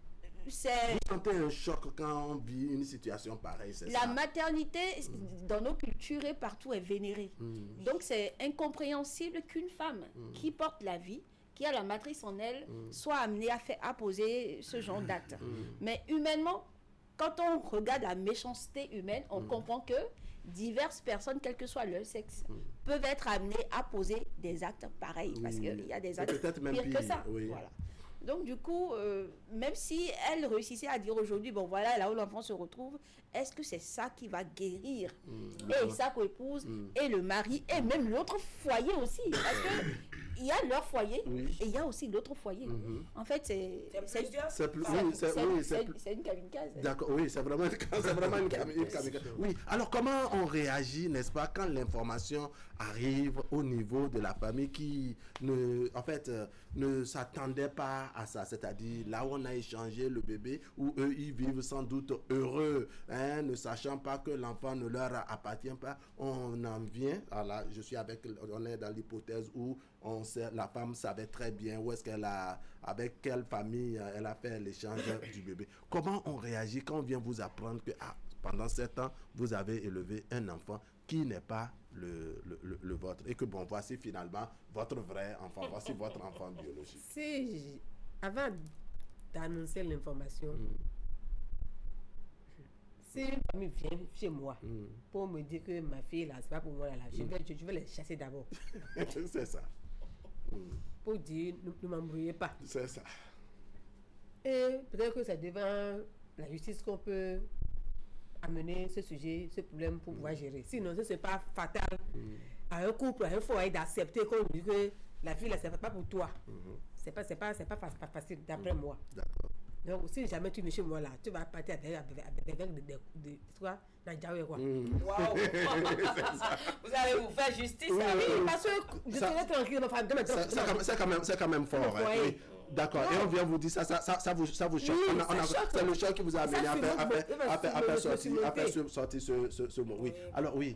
vous sentez un choc quand on vit une situation pareille, c'est ça? La maternité, dans nos cultures et partout, est vénérée. Donc, c'est incompréhensible qu'une femme qui porte la vie, qui a la matrice en elle, soit amenée à poser ce genre d'acte. Mais humainement, quand on regarde la méchanceté humaine, on comprend que diverses personnes, quel que soit leur sexe, peuvent être amenées à poser des actes pareils. Parce qu'il y a des actes pires que ça. Voilà. Donc, du coup, même si elle réussissait à dire aujourd'hui, bon, voilà, là où l'enfant se retrouve, est-ce que c'est ça qui va guérir et sa co-épouse et le mari et même l'autre foyer aussi? Parce qu'il y a leur foyer et il y a aussi l'autre foyer. En fait, c'est une kamikaze. D'accord, oui, c'est vraiment une kamikaze. Oui, alors comment on réagit, n'est-ce pas, quand l'information arrive au niveau de la famille qui ne s'attendait pas à ça, c'est-à-dire là où on a échangé le bébé, où eux ils vivent sans doute heureux, ne sachant pas que l'enfant ne leur appartient pas, on en vient, alors on est dans l'hypothèse où la femme savait très bien où est-ce qu'elle a, avec quelle famille elle a fait l'échange du bébé. Comment on réagit quand on vient vous apprendre que pendant 7 ans, vous avez élevé un enfant qui n'est pas le vôtre et que bon, voici finalement votre vrai enfant, voici votre enfant biologique. Si, avant d'annoncer l'information, si une famille vient chez moi pour me dire que ma fille là, c'est pas pour moi là, je vais les chasser d'abord. C'est ça. Pour dire, ne m'embrouillez pas. C'est ça. Et peut-être que c'est devant la justice qu'on peut amener ce sujet, ce problème pour pouvoir gérer. Sinon, ce n'est pas fatal à un couple, à un foyer d'accepter qu'on dit que la fille là, c'est pas pour toi. C'est pas facile, d'après moi. D'accord. Donc, si jamais tu viens chez moi là, tu vas partir avec des quoi, Nadjaoué quoi. Waouh! Vous allez vous faire justice. Parce que je serai tranquille, ma femme. C'est quand même fort. Oui. D'accord. Et on vient vous dire ça vous choque. C'est le choc qui vous a amené à faire sortir ce mot. Oui. Alors oui,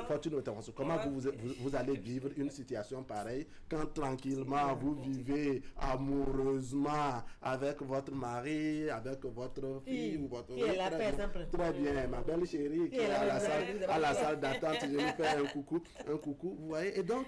Fortune Intervention. Comment vous allez vivre une situation pareille quand tranquillement vous vivez amoureusement avec votre mari, avec votre fille ou votre fille? Très bien, ma belle chérie qui est à la salle d'attente. Je lui fais un coucou. Vous voyez. Et donc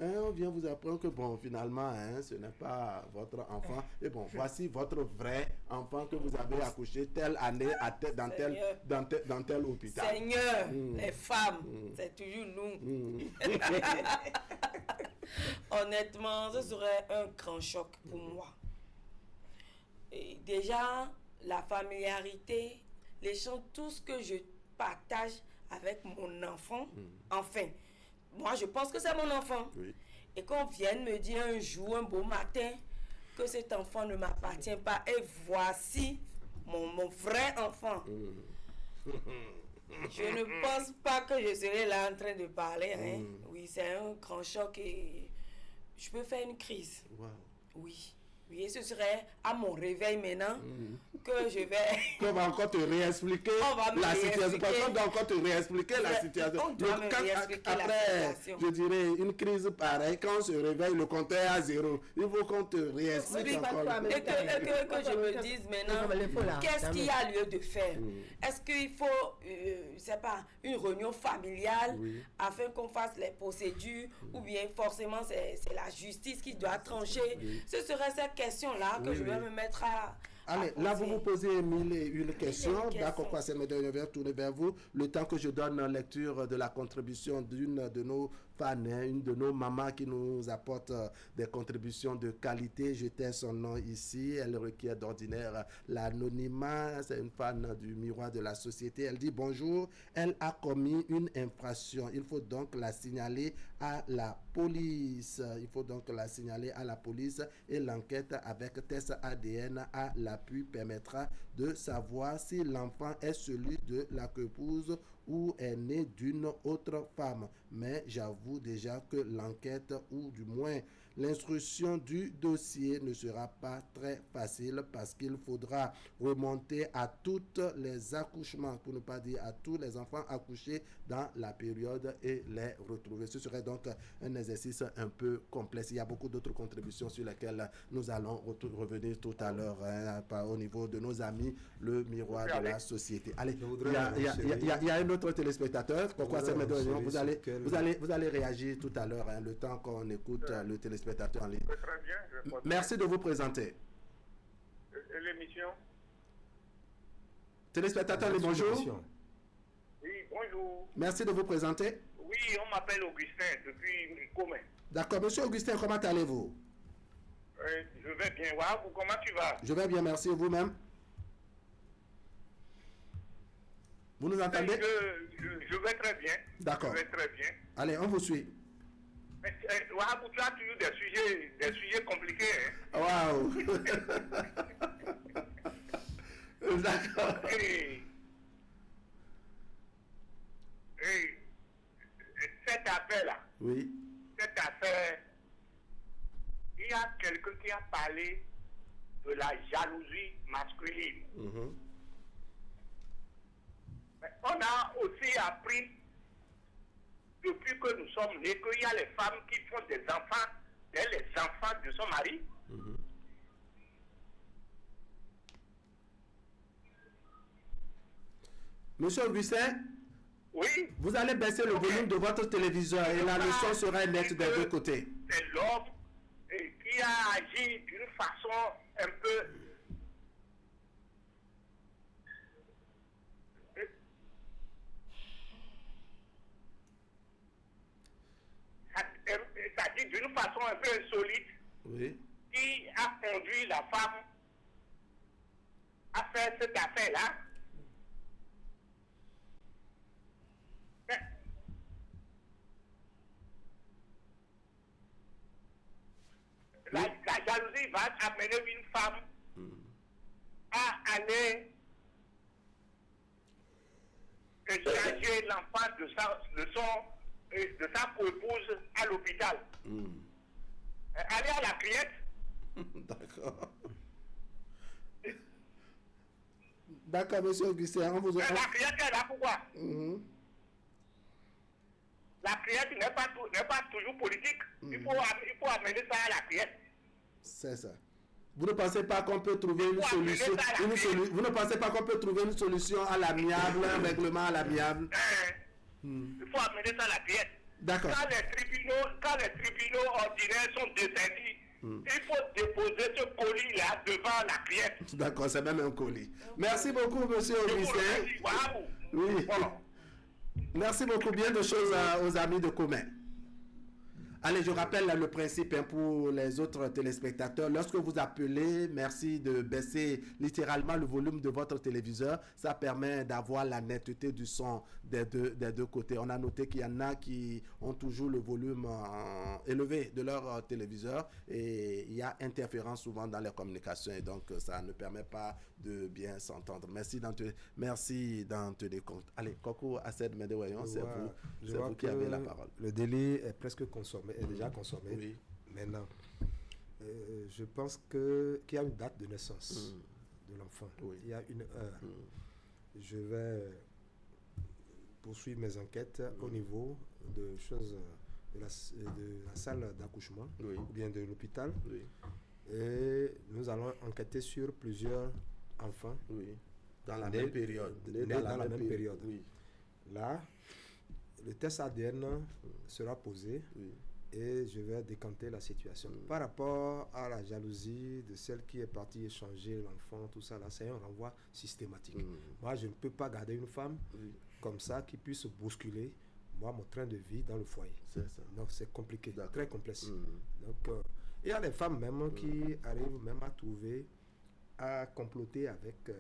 on vient vous apprendre que bon, finalement, ce n'est pas votre enfant. Et bon, voici votre vrai enfant que vous avez accouché telle année dans tel hôpital. Seigneur, les femmes, c'est toujours nous. Honnêtement, ce serait un grand choc pour moi. Et déjà, la familiarité, l'échange, tout ce que je partage avec mon enfant, enfin, moi, je pense que c'est mon enfant. Oui. Et qu'on vienne me dire un jour, un beau matin, que cet enfant ne m'appartient pas. Et voici mon vrai enfant. Je ne pense pas que je serai là en train de parler. Oui, c'est un grand choc et je peux faire une crise. Wow. Oui. Oui, et ce serait à mon réveil maintenant que je vais... On va encore te réexpliquer la situation. On doit encore te réexpliquer la situation. Après, je dirais, une crise pareille, quand on se réveille, le compteur est à 0. Il faut qu'on te réexplique encore. Et que je me dise maintenant, qu'est-ce qu'il y a lieu de faire? Est-ce qu'il faut, c'est pas, une réunion familiale afin qu'on fasse les procédures ou bien forcément c'est la justice qui doit trancher? Ce serait cette question-là que je vais me mettre à... Allez, là, vous vous posez mille et une questions. D'accord, quoi, c'est mes derniers vers tourner vers vous. Le temps que je donne lecture de la contribution d'une de nos fan, hein, une de nos mamans qui nous apporte des contributions de qualité. Je tais son nom ici. Elle requiert d'ordinaire l'anonymat. C'est une fan du Miroir de la Société. Elle dit bonjour. Elle a commis une infraction. Il faut donc la signaler à la police. Il faut donc la signaler à la police et l'enquête avec test ADN à l'appui permettra de savoir si l'enfant est celui de la coépouse ou est né d'une autre femme. Mais j'avoue déjà que l'enquête, ou du moins l'instruction du dossier, ne sera pas très facile parce qu'il faudra remonter à tous les accouchements, pour ne pas dire à tous les enfants accouchés dans la période et les retrouver. Ce serait donc un exercice un peu complexe. Il y a beaucoup d'autres contributions sur lesquelles nous allons revenir tout à l'heure, hein, au niveau de nos amis, le Miroir de la Société. Allez, il y a un autre téléspectateur. Pourquoi c'est vous allez réagir tout à l'heure, hein, le temps qu'on écoute le téléspectateur en ligne. Très bien. Merci de vous présenter. L'émission. Téléspectateur, bonjour. Oui, bonjour. Merci de vous présenter. Oui, on m'appelle Augustin depuis Comé. D'accord, monsieur Augustin, comment allez-vous? Je vais bien. Waouh, comment tu vas? Je vais bien, merci. Vous-même? Vous nous entendez? Je vais très bien. D'accord. Je vais très bien. Allez, on vous suit. Waouh, tu as toujours des sujets compliqués. Hein? Waouh. D'accord. Et cette affaire-là. Oui. Cette affaire, il y a quelqu'un qui a parlé de la jalousie masculine. Mm-hmm. Mais on a aussi appris, depuis que nous sommes nés, qu'il y a les femmes qui font des enfants, les enfants de son mari. Mm-hmm. Monsieur Augustin? Oui. Vous allez baisser le volume de votre téléviseur et la leçon sera nette des deux côtés. C'est l'homme qui a agi d'une façon un peu... C'est-à-dire d'une façon un peu insolite, oui, qui a conduit la femme à faire cette affaire-là. La jalousie va amener une femme à aller changer l'enfant de sa coépouse à l'hôpital. Aller à la criette. D'accord. D'accord, monsieur Augustin. On vous... La criette est là pourquoi? La criette n'est pas toujours politique. Il faut amener ça à la criette. C'est ça. Vous ne pensez pas qu'on peut trouver une solution, vous ne pensez pas qu'on peut trouver une solution à l'amiable, un règlement à l'amiable? Il faut amener ça à la criette. D'accord. Quand les tribunaux ordinaires sont descendus, il faut déposer ce colis-là devant la criette. D'accord, c'est même un colis. Merci beaucoup, monsieur Augustin. Oui. Voilà. Merci beaucoup. Bien de choses aux amis de commun. Allez, je rappelle le principe pour les autres téléspectateurs. Lorsque vous appelez, merci de baisser littéralement le volume de votre téléviseur. Ça permet d'avoir la netteté du son des deux côtés. On a noté qu'il y en a qui ont toujours le volume élevé de leur téléviseur et il y a interférence souvent dans les communications et donc ça ne permet pas de bien s'entendre. Merci d'en tenir compte. Allez, Koko Assed Medewayon, c'est vous qui avez la parole. Le délai est presque consommé, est déjà consommé. Oui. Maintenant, je pense qu'il y a une date de naissance de l'enfant. Oui. Il y a une heure. Je vais poursuivre mes enquêtes au niveau de choses de la salle d'accouchement ou bien de l'hôpital. Oui. Et nous allons enquêter sur plusieurs enfants. Oui. Dans la même période. Dans la même période. Oui. Là, le test ADN sera posé et je vais décanter la situation. Par rapport à la jalousie de celle qui est partie échanger l'enfant, tout ça, là, c'est un renvoi systématique. Moi, je ne peux pas garder une femme comme ça qui puisse bousculer moi, mon train de vie dans le foyer. C'est ça. Donc, c'est compliqué, très complexe. Donc, il y a des femmes même qui arrivent même à trouver, à comploter avec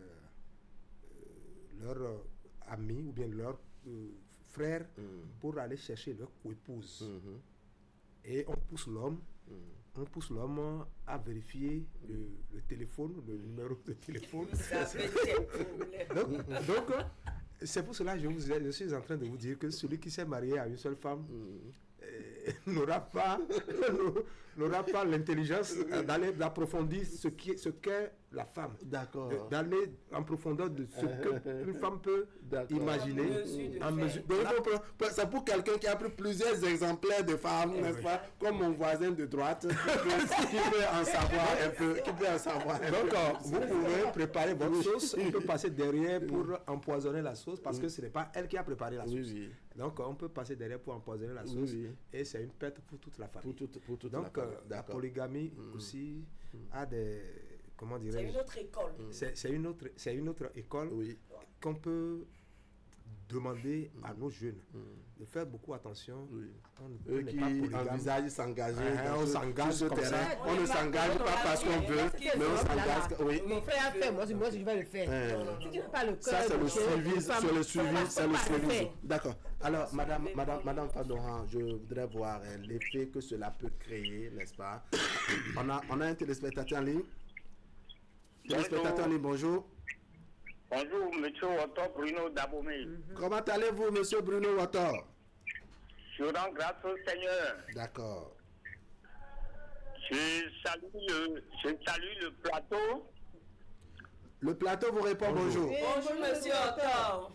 leurs amis ou bien leurs frères pour aller chercher leur épouse. Et on pousse l'homme à vérifier le téléphone, le numéro de téléphone. Ça fait des problèmes. Donc, c'est pour cela que je suis en train de vous dire que celui qui s'est marié à une seule femme n'aura pas l'intelligence d'aller approfondir ce qu'est la femme. D'accord. D'aller en profondeur de ce qu'une femme peut imaginer. C'est pour quelqu'un qui a pris plusieurs exemplaires de femmes, n'est-ce pas, comme mon voisin de droite, qui peut en savoir un peu. Donc, vous pouvez préparer votre sauce. On peut passer derrière pour empoisonner la sauce parce que ce n'est pas elle qui a préparé la sauce. Donc, on peut passer derrière pour empoisonner la sauce et c'est une perte pour toute la famille. Donc, la polygamie aussi a des... Comment dirais-je? C'est une autre école. C'est une autre école qu'on peut demander à nos jeunes de faire beaucoup attention. Eux qui envisagent s'engager on s'engage sur ce comme terrain. ça. On ne s'engage pas parce qu'on veut, mais on s'engage. Oui. Mon frère a fait, moi je vais le faire. Si tu n'as pas le cœur, Ça, c'est le suivi. C'est le suivi. faire. D'accord. Alors, Madame Fadoran, je voudrais voir l'effet que cela peut créer, n'est-ce pas? On a un téléspectateur en ligne. Téléspectateur en ligne, bonjour. Bonjour, monsieur Otto Bruno Dabomé. Comment allez-vous, monsieur Bruno Otto? Je rends grâce au Seigneur. D'accord. Je salue le plateau. Le plateau vous répond bonjour. Bonjour, monsieur Otto.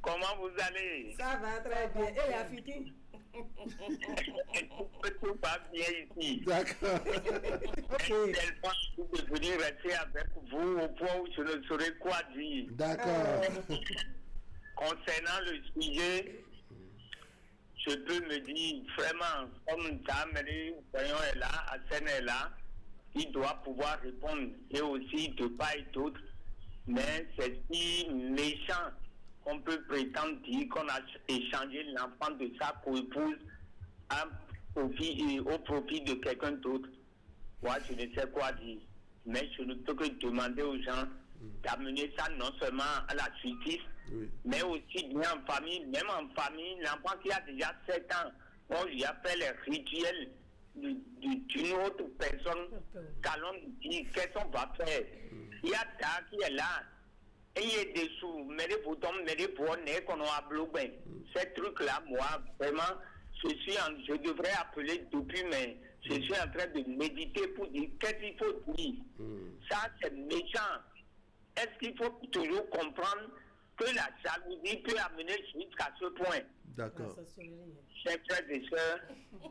Comment vous allez? Ça va très bien. Et la fille? Tout va bien ici. D'accord. Tellement je suis venu rester avec vous au point où je ne saurais quoi dire. D'accord. Concernant le sujet, je peux me dire vraiment, comme Tamari Voyons est là, Hassan est là, il doit pouvoir répondre, et aussi de part et d'autre. Mais c'est si méchant qu'on peut prétendre dire qu'on a échangé l'enfant de sa co-épouse au profit de quelqu'un d'autre. Moi, je ne sais quoi dire. Mais je ne peux que demander aux gens d'amener ça non seulement à la justice, mais aussi bien en famille. Même en famille, l'enfant qui a déjà 7 ans, on lui a fait les rituels d'une autre personne qu'allons dire qu'est-ce qu'on va faire. Il y a ta qui est là. Et il y a des sous, mais les boutons, mais les bonnes qu'on a bloqué. Ces trucs-là, moi, vraiment, je devrais appeler depuis, mais je suis en train de méditer pour dire qu'est-ce qu'il faut dire. Ça, c'est méchant. Est-ce qu'il faut toujours comprendre que la jalousie peut amener jusqu'à ce point? D'accord. Chers frères et sœurs,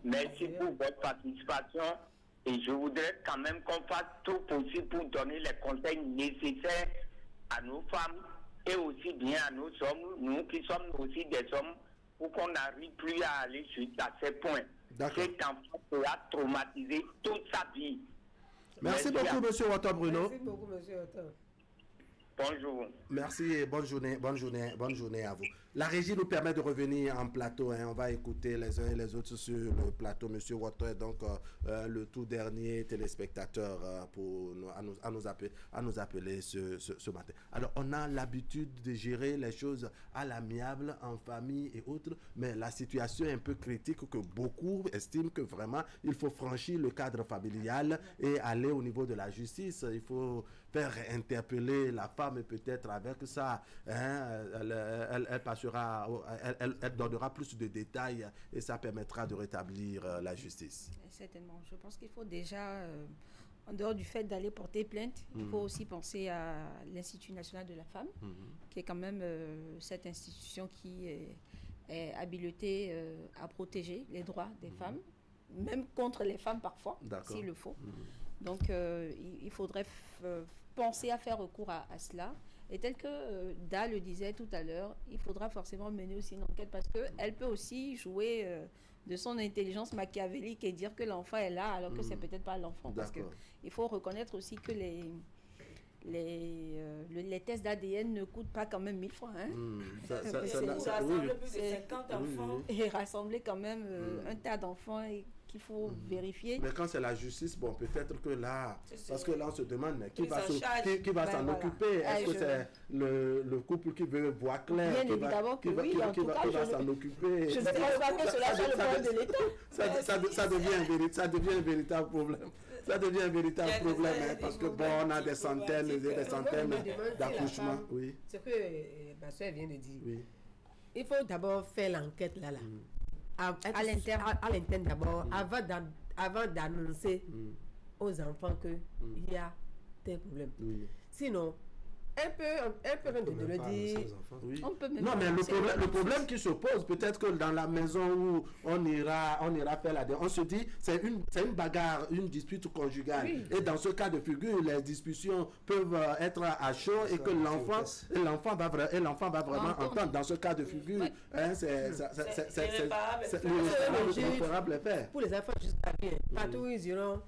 merci pour votre participation. Et je voudrais quand même qu'on fasse tout possible pour donner les conseils nécessaires à nos femmes et aussi bien à nos hommes, nous qui sommes aussi des hommes, pour qu'on n'arrive plus à aller jusqu'à ces points. Cet enfant sera traumatisé toute sa vie. Merci beaucoup, monsieur Otto Bruno. Merci beaucoup, monsieur Otto. Bonjour. Merci et bonne journée à vous. La régie nous permet de revenir en plateau. On va écouter les uns et les autres sur le plateau. Monsieur Otto est donc le tout dernier téléspectateur à nous appeler ce matin. Alors, on a l'habitude de gérer les choses à l'amiable, en famille et autres, mais la situation est un peu critique que beaucoup estiment que vraiment, il faut franchir le cadre familial et aller au niveau de la justice. Il faut faire interpeller la femme et peut-être avec ça, elle passera, elle donnera plus de détails et ça permettra de rétablir la justice. Certainement. Je pense qu'il faut déjà, en dehors du fait d'aller porter plainte, il faut aussi penser à l'Institut national de la femme, qui est quand même cette institution qui est habilitée à protéger les droits des femmes, même contre les femmes parfois, s'il le faut. Donc, il faudrait penser à faire recours à cela. Et tel que Da le disait tout à l'heure, il faudra forcément mener aussi une enquête parce qu'elle peut aussi jouer de son intelligence machiavélique et dire que l'enfant est là alors que c'est peut-être pas l'enfant. Parce qu'il faut reconnaître aussi que les tests d'ADN ne coûtent pas quand même 1000 francs. Hein. Rassembler plus de 50 enfants. Et rassembler quand même un tas d'enfants qu'il faut vérifier. Mais quand c'est la justice, bon, peut-être que là, parce que là on se demande mais qui va s'en occuper. Est-ce que c'est le couple qui veut voir clair? Bien évidemment que oui, en tout cas, qui va s'en occuper? Je ne pense pas que cela soit le problème de l'État. Ça devient un véritable problème. Ça devient un véritable problème, hein, parce que bon, on a des centaines et des centaines d'accouchements. Oui. Ce que ma soeur vient de dire. Oui. Il faut d'abord faire l'enquête là. À l'interne d'abord, avant d'annoncer aux enfants qu'il y a des problèmes. Oui. Sinon, un peu de le dire. Oui. Non, mais le problème qui se pose, peut-être que dans la maison où on ira faire la on se dit, c'est une bagarre, une dispute conjugale. Oui. Et dans ce cas de figure, les discussions peuvent être à chaut et que l'enfant va vraiment entendre. Dans ce cas de figure, c'est l'irréparable faire. Pour les enfants jusqu'à bien, partout où ils iront,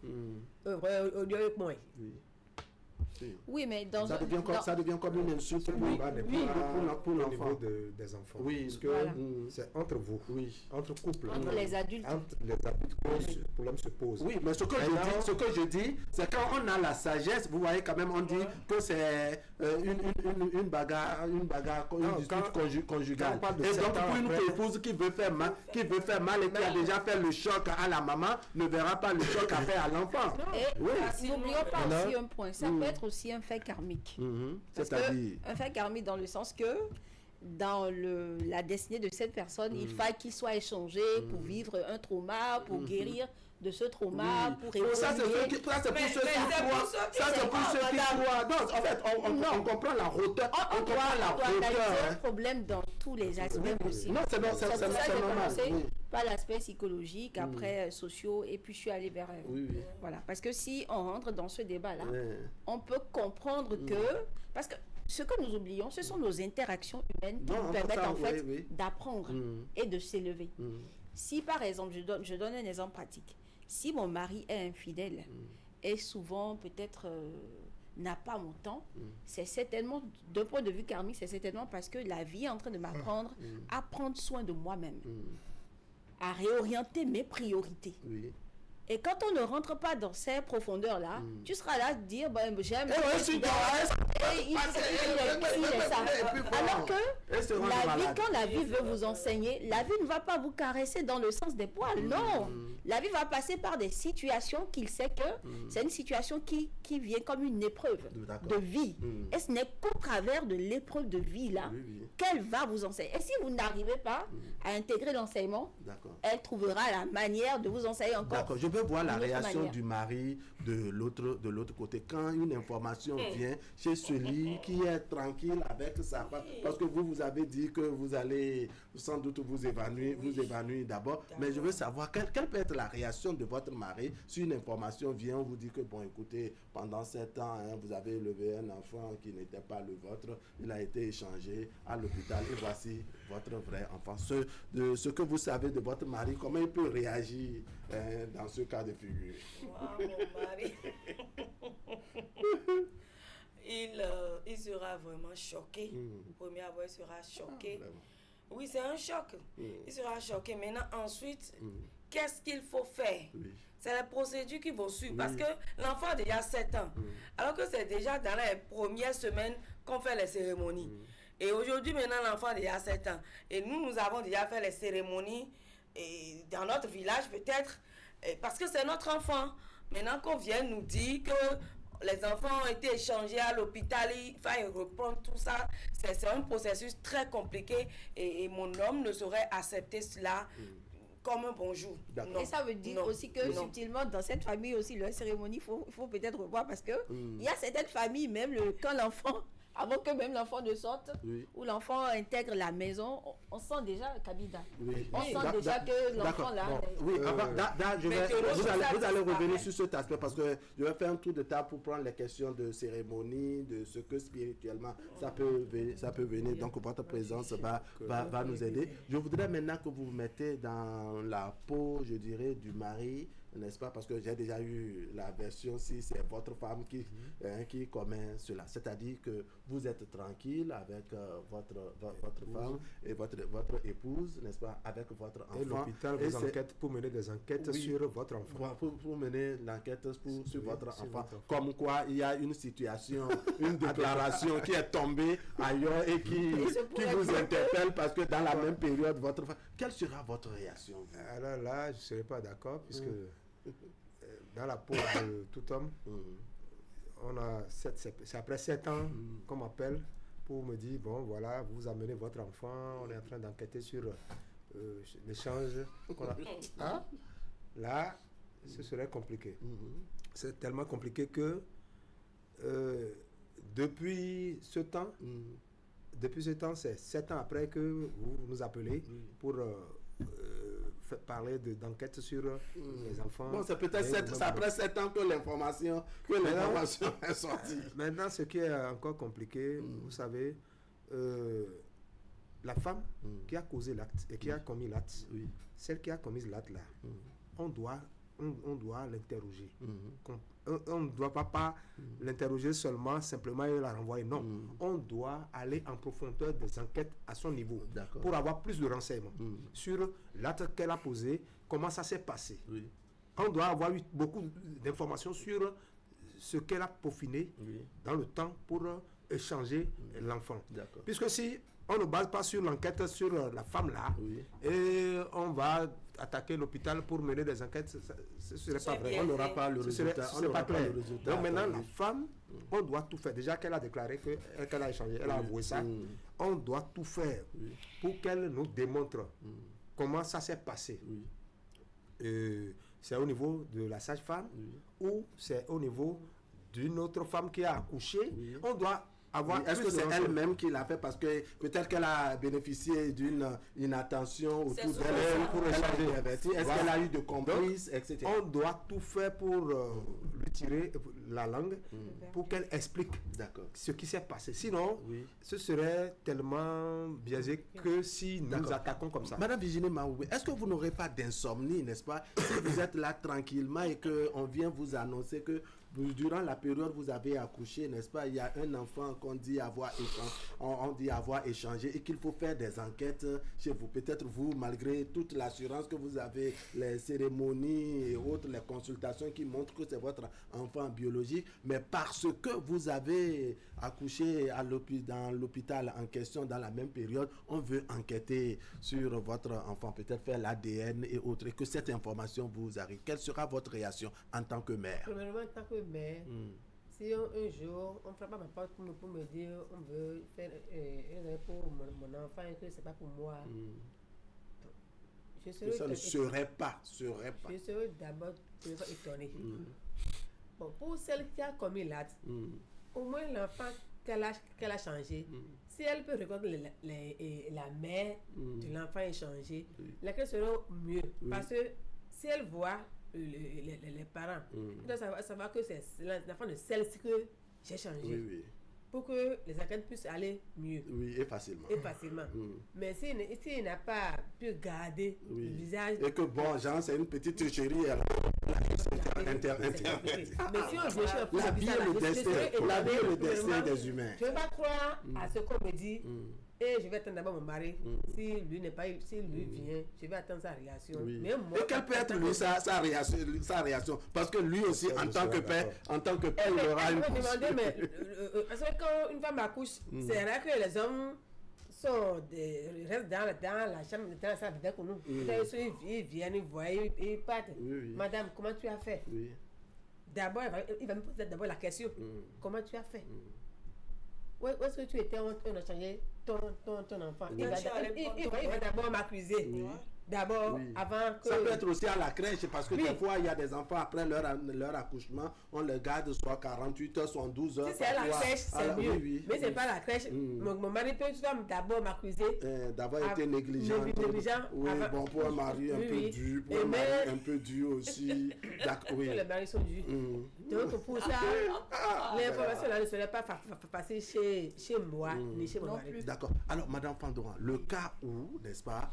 au lieu de moi. Oui, mais ça devient comme une insulte pour l'enfant des enfants. Oui, parce que c'est entre vous, entre couples, entre les adultes. Que ce problème se pose. Oui, mais ce que je dis, c'est quand on a la sagesse, vous voyez quand même, on dit que c'est une bagarre, une dispute conjugale. Et donc pour une épouse qui veut faire mal et qui a déjà fait le choc à la maman, ne verra pas le choc à faire à l'enfant. Et n'oublions pas aussi un point, ça peut être aussi un fait karmique. C'est-à-dire un fait karmique dans le sens que dans la destinée de cette personne, il faille qu'il soit échangé pour vivre un trauma, pour guérir de ce trauma, pour évoluer. Ça, c'est pour ceux qui croient. Ça, c'est pour ceux qui croient. Non, en fait, on comprend la hauteur. On doit analyser le problème dans tous les aspects possibles. Non, c'est normal. Pas l'aspect psychologique, après sociaux, et puis je suis allée vers... Voilà, parce que si on rentre dans ce débat-là, on peut comprendre que... Parce que ce que nous oublions, ce sont nos interactions humaines qui nous permettent en fait d'apprendre et de s'élever. Si par exemple, je donne un exemple pratique, si mon mari est infidèle et souvent peut-être n'a pas mon temps, c'est certainement, d'un point de vue karmique, c'est certainement parce que la vie est en train de m'apprendre à prendre soin de moi-même, à réorienter mes priorités. Et quand on ne rentre pas dans ces profondeurs-là, tu seras là à dire, j'aime... Alors que quand la vie veut vous enseigner, la vie ne va pas vous caresser dans le sens des poils, non. La vie va passer par des situations qu'il sait que c'est une situation qui vient comme une épreuve de vie. Et ce n'est qu'au travers de l'épreuve de vie-là qu'elle va vous enseigner. Et si vous n'arrivez pas à intégrer l'enseignement, elle trouvera la manière de vous enseigner encore. D'accord, je veux voir la réaction du mari de l'autre côté. Quand une information vient chez celui qui est tranquille avec sa femme, parce que vous avez dit que vous allez sans doute vous évanouir d'abord, mais je veux savoir quelle peut être la réaction de votre mari si une information vient, on vous dit que bon écoutez, pendant 7 ans, vous avez élevé un enfant qui n'était pas le vôtre, il a été échangé à l'hôpital et voici votre vrai enfant. Ce que vous savez de votre mari, comment il peut réagir dans ce cas de figure? Mon mari, il sera vraiment choqué. Premier abord, il sera choqué. Oui, c'est un choc. Il sera choqué. Maintenant, ensuite, qu'est-ce qu'il faut faire? C'est la procédure qu'il faut suivre. Parce que l'enfant a déjà 7 ans. Alors que c'est déjà dans les premières semaines qu'on fait les cérémonies. Et aujourd'hui, maintenant, l'enfant a déjà 7 ans. Et nous avons déjà fait les cérémonies dans notre village, peut-être, parce que c'est notre enfant. Maintenant qu'on vient nous dire que les enfants ont été échangés à l'hôpital, il faut reprendre tout ça. C'est un processus très compliqué et mon homme ne saurait accepter cela comme un bonjour. Et ça veut dire aussi que subtilement, dans cette famille aussi, la cérémonie, il faut peut-être revoir parce que il y a certaines familles, même quand l'enfant... Avant que même l'enfant ne sorte, ou l'enfant intègre la maison, on sent déjà Kabida. On sent déjà que l'enfant là... Vous allez revenir sur cet aspect parce que je vais faire un tour de table pour prendre les questions de cérémonie, de ce que spirituellement ça peut venir. Donc votre présence va nous aider. Je voudrais maintenant que vous vous mettez dans la peau, je dirais, du mari n'est-ce pas? Parce que j'ai déjà eu la version si c'est votre femme qui commet cela. C'est-à-dire que vous êtes tranquille avec votre femme et votre épouse, n'est-ce pas? Avec votre enfant. Et l'hôpital vous enquête pour mener des enquêtes sur votre enfant. Pour mener l'enquête sur votre enfant. Comme quoi, il y a une situation, une déclaration qui est tombée ailleurs et qui vous interpelle parce que dans la même période, votre femme... Quelle sera votre réaction? Alors là, je ne serais pas d'accord puisque dans la peau de tout homme, c'est après 7 ans qu'on m'appelle pour me dire, bon voilà, vous amenez votre enfant, on est en train d'enquêter sur l'échange qu'on a. Hein? Là, ce serait compliqué. C'est tellement compliqué que depuis ce temps, c'est 7 ans après que vous nous appelez pour parler d'enquête sur les enfants. Bon, c'est peut-être après 7 ans que l'information est sortie. Maintenant, ce qui est encore compliqué, vous savez, la femme qui a causé l'acte et qui a commis l'acte, celle qui a commis l'acte là, on doit l'interroger. On ne doit pas l'interroger seulement, simplement et la renvoyer. Non, on doit aller en profondeur des enquêtes à son niveau pour avoir plus de renseignements sur l'acte qu'elle a posé, comment ça s'est passé. On doit avoir eu beaucoup d'informations sur ce qu'elle a peaufiné dans le temps pour échanger l'enfant. Puisque si on ne base pas sur l'enquête sur la femme là, et on va attaquer l'hôpital pour mener des enquêtes, ce ne serait pas vrai. On n'aura pas le résultat. Ce n'est pas clair. Donc maintenant, la femme, on doit tout faire. Déjà qu'elle a déclaré qu'elle a échangé, elle a avoué ça, on doit tout faire pour qu'elle nous démontre comment ça s'est passé. C'est au niveau de la sage-femme ou c'est au niveau d'une autre femme qui a accouché. On doit avoir... Est-ce que c'est elle-même qui l'a fait parce que peut-être qu'elle a bénéficié d'une inattention autour d'elle pour échanger? Est-ce qu'elle a eu de complices, etc.? On doit tout faire pour lui tirer la langue pour qu'elle explique ce qui s'est passé. Sinon, ce serait tellement biaisé que si nous attaquons comme ça. Madame Virginie Maoubé, est-ce que vous n'aurez pas d'insomnie, n'est-ce pas, si vous êtes là tranquillement et qu'on vient vous annoncer que durant la période vous avez accouché, n'est-ce pas, il y a un enfant qu'on dit avoir échangé et qu'il faut faire des enquêtes chez vous. Peut-être vous, malgré toute l'assurance que vous avez, les cérémonies et autres, les consultations qui montrent que c'est votre enfant biologique, mais parce que vous avez accouché dans l'hôpital en question dans la même période, on veut enquêter sur votre enfant, peut-être faire l'ADN et autres, et que cette information vous arrive. Quelle sera votre réaction en tant que mère? Premièrement, en tant que mère, si un jour on ne frappe pas ma porte pour me dire on veut faire pour mon enfant et que ce n'est pas pour moi, ça ne serait pas. Je serais d'abord étonnée. Bon, pour celle qui a commis l'acte, au moins l'enfant qu'elle a changé, si elle peut reconnaître la mère de l'enfant échangé, laquelle sera mieux. Parce que si elle voit les parents, elle doit savoir que c'est l'enfant de celle-ci que j'ai changé. Pour que les enquêtes puissent aller mieux. Et facilement. Mais s'il n'a pas pu garder le visage... Et que bon, genre, c'est une petite tricherie. Mais si on déchire la vie est le destin des humains. Je ne vais pas croire à ce qu'on me dit. Et je vais attendre d'abord mon mari. Si lui vient, je vais attendre sa réaction. Mais moi, et quelle peut être lui sa réaction? Parce que lui aussi, en tant que père, il aura une... Parce que quand une femme accouche, c'est vrai que les hommes restent dans la chambre, dans la salle avec nous. Ils viennent, ils voient, ils partent. Madame, comment tu as fait? D'abord, il va me poser d'abord la question. Comment tu as fait? Où est-ce que tu étais? On a changé ton enfant. Il va d'abord m'accuser. D'abord, avant que... Ça peut être aussi à la crèche, parce que des fois, il y a des enfants, après leur accouchement, on les garde soit 48 heures, soit 12 heures. Si c'est à la crèche, c'est mieux. Mais c'est pas à la crèche. Mon mari peut d'abord m'accuser. D'avoir été négligent. Oui, bon, pour un mari un peu dur, pour un mari un peu dur aussi. Les maris sont durs. Donc, pour ça, l'information là ne serait pas passée chez moi, ni chez mon mari. D'accord. Alors, Madame Fandoran, le cas où, n'est-ce pas,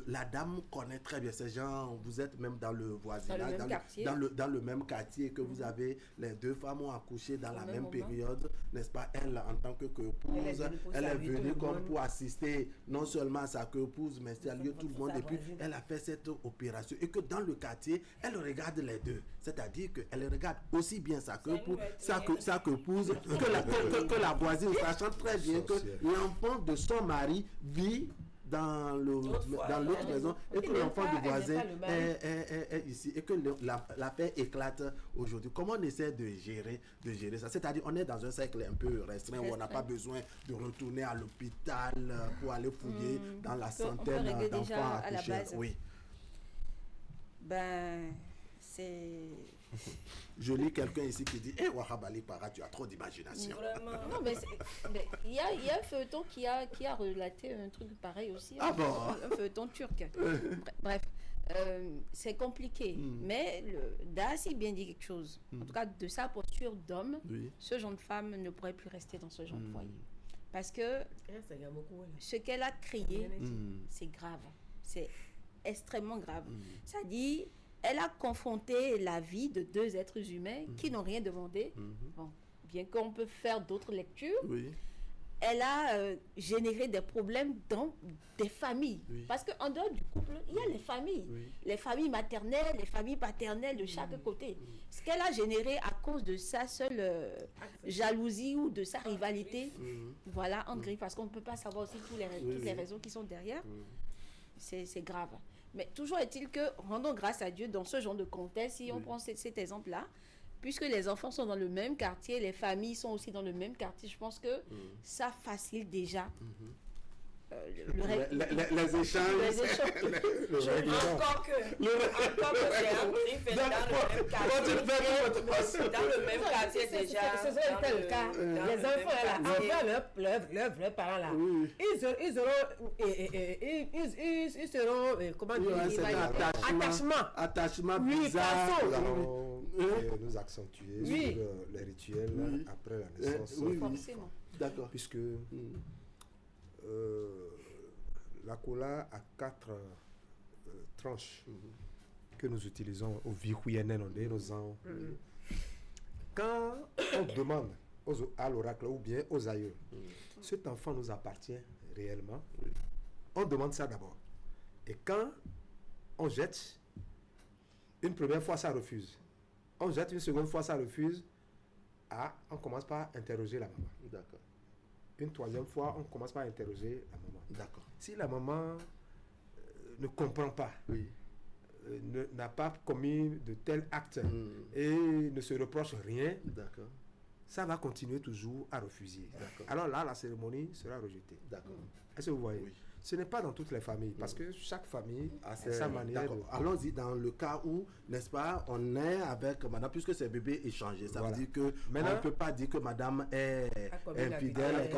la dame madame connaît très bien ces gens, vous êtes même dans le voisinage, dans le même quartier, que vous avez, les deux femmes ont accouché dans la même période, n'est-ce pas? Elle, en tant que épouse, elle est venue comme pour assister non seulement à sa épouse, mais saluer tout le monde, et puis elle a fait cette opération, et que dans le quartier, elle regarde les deux, c'est-à-dire qu'elle regarde aussi bien sa épouse que la voisine, sachant très bien que l'enfant de son mari vit dans l'autre maison, et que l'enfant du voisin est ici, et que l'affaire éclate aujourd'hui. Comment on essaie de gérer ça? C'est-à-dire, on est dans un cercle un peu restreint où on n'a pas besoin de retourner à l'hôpital pour aller fouiller dans la centaine d'enfants accouchés. Oui. Ben, c'est... Je lis quelqu'un ici qui dit Wahabali Para, tu as trop d'imagination. Vraiment. Non, mais il y a un feuilleton qui a relaté un truc pareil aussi. Ah bon? Un feuilleton turc. Bref, c'est compliqué. Mais Darcy bien dit quelque chose. En tout cas, de sa posture d'homme, ce genre de femme ne pourrait plus rester dans ce genre de foyer. Parce que ce qu'elle a crié, c'est grave. C'est extrêmement grave. Ça dit... Elle a confronté la vie de deux êtres humains qui n'ont rien demandé. Bon, bien qu'on peut faire d'autres lectures, elle a généré des problèmes dans des familles. Parce qu'en dehors du couple, il y a les familles. Les familles maternelles, les familles paternelles de chaque côté. Ce qu'elle a généré à cause de sa seule jalousie ou de sa rivalité, voilà, en gris, parce qu'on ne peut pas savoir aussi toutes les raisons qui sont derrière, c'est grave. Mais toujours est-il que, rendons grâce à Dieu dans ce genre de contexte, si on prend cet exemple-là, puisque les enfants sont dans le même quartier, les familles sont aussi dans le même quartier, je pense que ça facilite déjà les échanges. Encore que c'est un prix dans le même quartier déjà. C'est le cas. Les enfants, leurs parents là, ils seront, comment dire, attachement bizarre. Nous accentuer sur les rituels après la naissance. Forcément. D'accord. Puisque la cola a 4 tranches que nous utilisons au nos ans. Quand on demande à l'oracle ou bien aux aïeux, cet enfant nous appartient réellement, on demande ça d'abord. Et quand on jette, une première fois ça refuse. On jette une seconde fois ça refuse. On commence par interroger la maman. D'accord. Une troisième fois, on commence par interroger la maman. D'accord. Si la maman ne comprend pas, n'a pas commis de tels actes et ne se reproche rien, ça va continuer toujours à refuser. Alors là, la cérémonie sera rejetée. D'accord. Est-ce que vous voyez? Oui. Ce n'est pas dans toutes les familles, parce que chaque famille a sa manière. Allons-y dans le cas où, n'est-ce pas, on est avec madame, puisque c'est bébé échangé. Ça veut dire que on ne peut pas dire que madame est infidèle.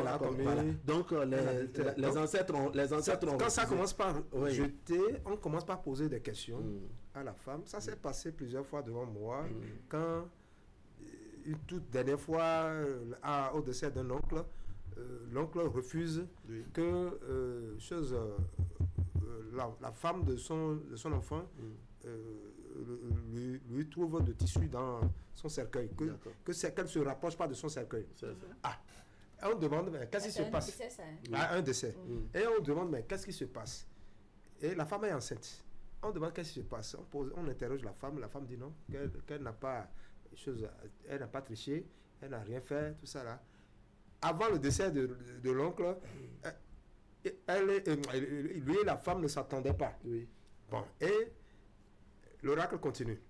Donc, les ancêtres ont quand ça commence par jeter, on commence par poser des questions à la femme. Ça s'est passé plusieurs fois devant moi. Quand, une toute dernière fois, au décès d'un oncle, l'oncle refuse que la femme de son enfant lui trouve de tissu dans son cercueil, qu'elle ne se rapproche pas de son cercueil. On demande, mais qu'est-ce qui se passe? Un décès. Et on demande, mais qu'est-ce qui se passe? Et la femme est enceinte. On demande qu'est-ce qui se passe. On interroge la femme dit non, qu'elle n'a pas elle n'a pas triché, elle n'a rien fait, tout ça là. Avant le décès de l'oncle, lui et la femme ne s'attendaient pas. Bon, et l'oracle continue.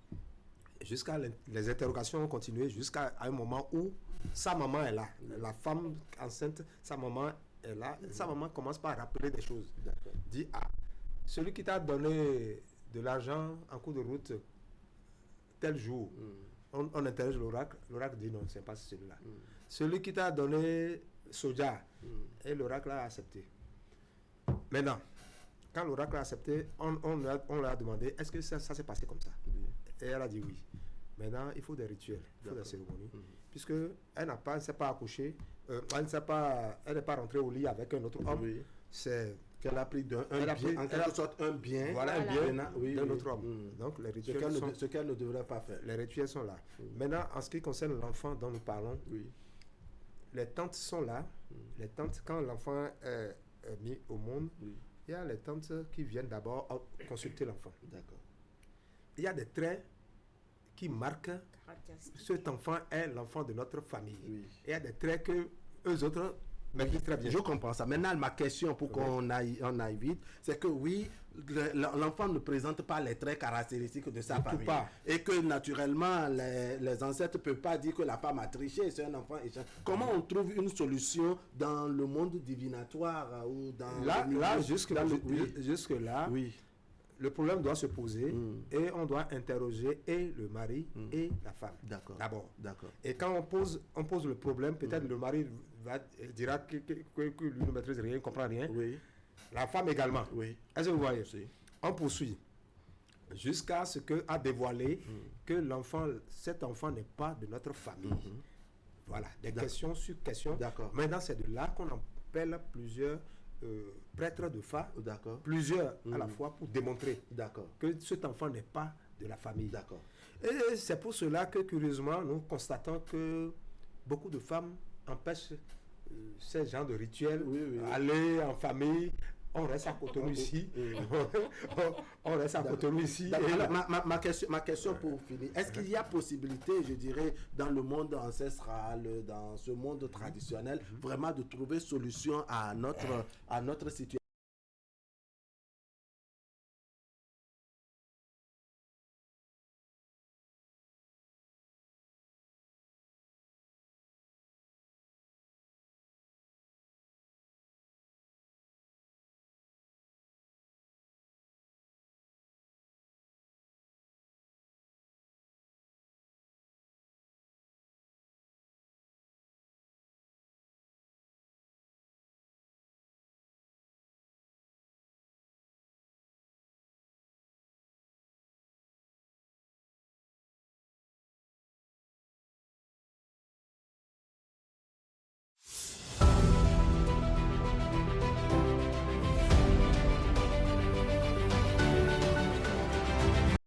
Les interrogations ont continué jusqu'à un moment où sa maman est là. La femme enceinte, sa maman est là. Sa maman commence par rappeler des choses. Dit, celui qui t'a donné de l'argent en cours de route tel jour, on interroge l'oracle. L'oracle dit non, c'est pas celui-là. Celui qui t'a donné soja, et l'oracle a accepté. Maintenant, quand l'oracle a accepté, on leur a demandé, est-ce que ça s'est passé comme ça? Et elle a dit oui. Maintenant, il faut des rituels, il faut des cérémonies. Puisque elle ne s'est pas accouchée, elle n'est pas rentrée au lit avec un autre homme. c'est qu'elle a pris en quelque sorte un bien. Voilà, un bien d'un autre homme. Donc les rituels ce qu'elle ne devrait pas faire. Les rituels sont là. Maintenant, en ce qui concerne l'enfant dont nous parlons, les tantes sont là. Les tantes, quand l'enfant est mis au monde, il y a les tantes qui viennent d'abord consulter l'enfant. D'accord. Il y a des traits qui marquent cet enfant est l'enfant de notre famille. Il y a des traits que eux autres maîtrisent très bien. Je comprends ça. Maintenant, ma question pour qu'on aille vite, c'est que l'enfant ne présente pas les traits caractéristiques de sa famille. Pas. Et que naturellement, les ancêtres ne peuvent pas dire que la femme a triché, c'est un enfant échange. Comment on trouve une solution dans le monde divinatoire ou dans jusque-là, le problème doit se poser et on doit interroger et le mari et la femme. D'abord. Et quand on pose le problème, peut-être le mari dira que lui ne maîtrise rien, ne comprend rien. La femme également. Est-ce que vous voyez? On poursuit jusqu'à ce qu'à dévoiler que cet enfant n'est pas de notre famille. Voilà, des questions sur questions. Maintenant, c'est de là qu'on appelle plusieurs prêtres de Fa, plusieurs à la fois pour démontrer que cet enfant n'est pas de la famille. Et c'est pour cela que curieusement nous constatons que beaucoup de femmes empêchent ces genres de rituels, aller en famille. On reste à Cotonou ici. On reste à Cotonou ici. Ma question pour finir. Est-ce qu'il y a possibilité, je dirais, dans le monde ancestral, dans ce monde traditionnel, vraiment de trouver solution à notre situation?